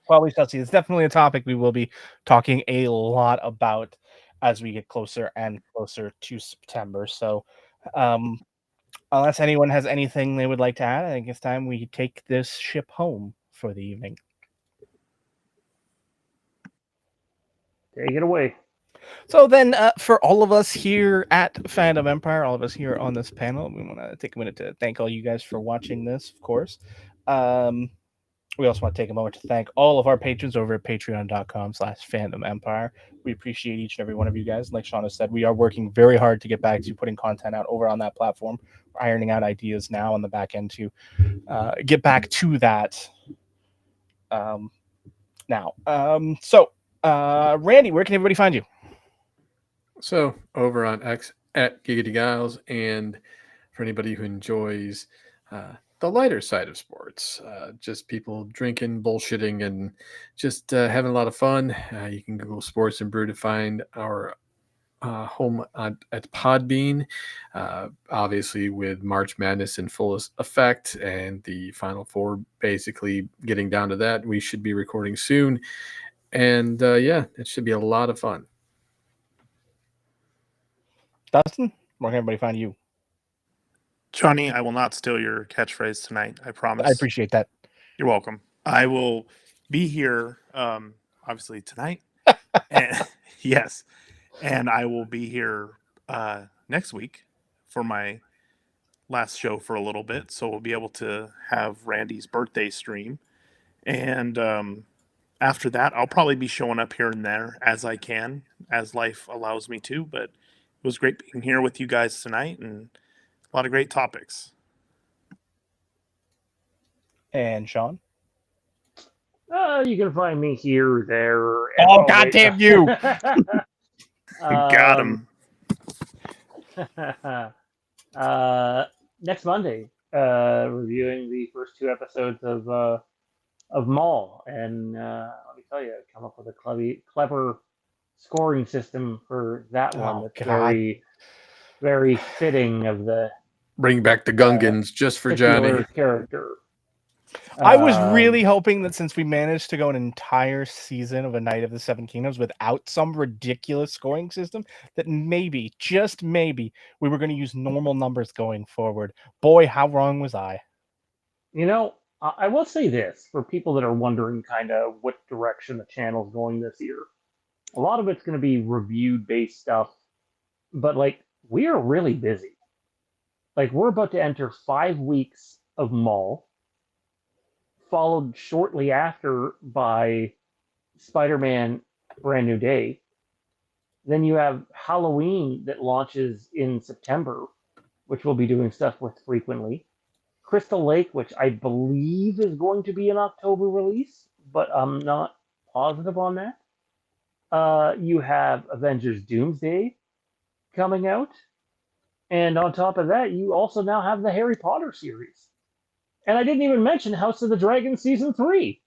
Well, we shall see. It's definitely a topic we will be talking a lot about as we get closer and closer to September. So, unless anyone has anything they would like to add, I think it's time we take this ship home for the evening. Take it away. So then, for all of us here at Fandom Empire, all of us here on this panel, we want to take a minute to thank all you guys for watching this, of course. We also want to take a moment to thank all of our patrons over at patreon.com/fandomempire. We appreciate each and every one of you guys. Like Sean has said, we are working very hard to get back to putting content out over on that platform. We're ironing out ideas now on the back end to get back to that now. So, Randy, where can everybody find you? So over on X at Giggity Giles, and for anybody who enjoys the lighter side of sports, just people drinking, bullshitting, and just having a lot of fun, you can Google Sports and Brew to find our home at Podbean. Obviously, with March Madness in full effect and the Final Four basically getting down to that, we should be recording soon. And yeah, it should be a lot of fun. Dustin, where can everybody find you? Johnny, I will not steal your catchphrase tonight. I promise. I appreciate that. You're welcome. I will be here, obviously tonight. And, yes, and I will be here next week for my last show for a little bit. So we'll be able to have Randy's birthday stream, and after that, I'll probably be showing up here and there as I can, as life allows me to. But it was great being here with you guys tonight, and a lot of great topics. And Sean? You can find me here, there. Oh, wait. goddamn you! Got him. Next Monday, reviewing the first 2 episodes of Maul, and let me tell you, I come up with a clever scoring system for that one. Oh, That's God. very, very fitting of the Bring back the Gungans just for particular Johnny. character. I was really hoping that since we managed to go an entire season of A Night of the Seven Kingdoms without some ridiculous scoring system, that maybe, just maybe, we were going to use normal numbers going forward. Boy, how wrong was I? You know, I will say this for people that are wondering kind of what direction the channel's going this year. A lot of it's going to be review based stuff, but like we are really busy. Like we're about to enter 5 weeks of Maul, followed shortly after by Spider-Man Brand New Day. Then you have Halloween that launches in September, which we'll be doing stuff with frequently. Crystal Lake, which I believe is going to be an October release, but I'm not positive on that. You have Avengers Doomsday coming out. And on top of that, you also now have the Harry Potter series. And I didn't even mention House of the Dragon Season 3.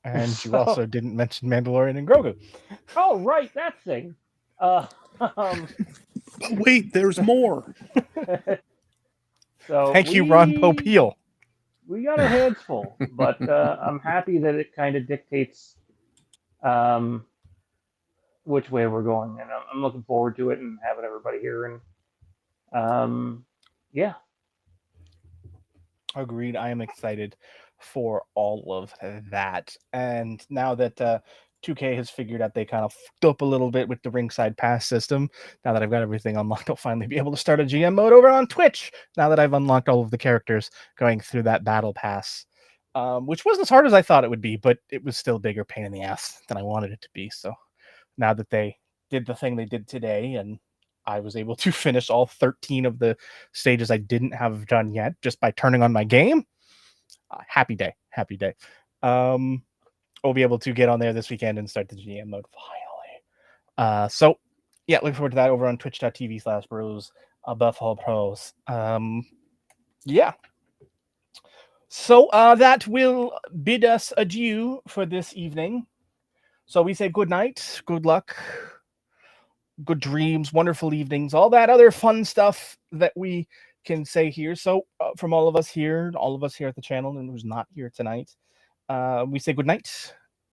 And you also didn't mention Mandalorian and Grogu. Oh, right, that thing. But wait, there's more. So Thank you, Ron Popeil. We got our hands full, but I'm happy that it kind of dictates which way we're going, and I'm looking forward to it and having everybody here. And yeah, Agreed. I am excited for all of that. And now that 2K has figured out they kind of fucked up a little bit with the ringside pass system, now that I've got everything unlocked, I'll finally be able to start a GM mode over on Twitch. Now that I've unlocked all of the characters going through that battle pass, which wasn't as hard as I thought it would be, but it was still a bigger pain in the ass than I wanted it to be. So now that they did the thing they did today, and I was able to finish all 13 of the stages I didn't have done yet just by turning on my game. Happy day. We'll be able to get on there this weekend and start the GM mode finally. So yeah, looking forward to that over on twitch.tv/bros above all pros. Yeah. So that will bid us adieu for this evening. So we say good night, good luck, good dreams, wonderful evenings, all that other fun stuff that we can say here. So from all of us here at the channel and who's not here tonight, we say good night,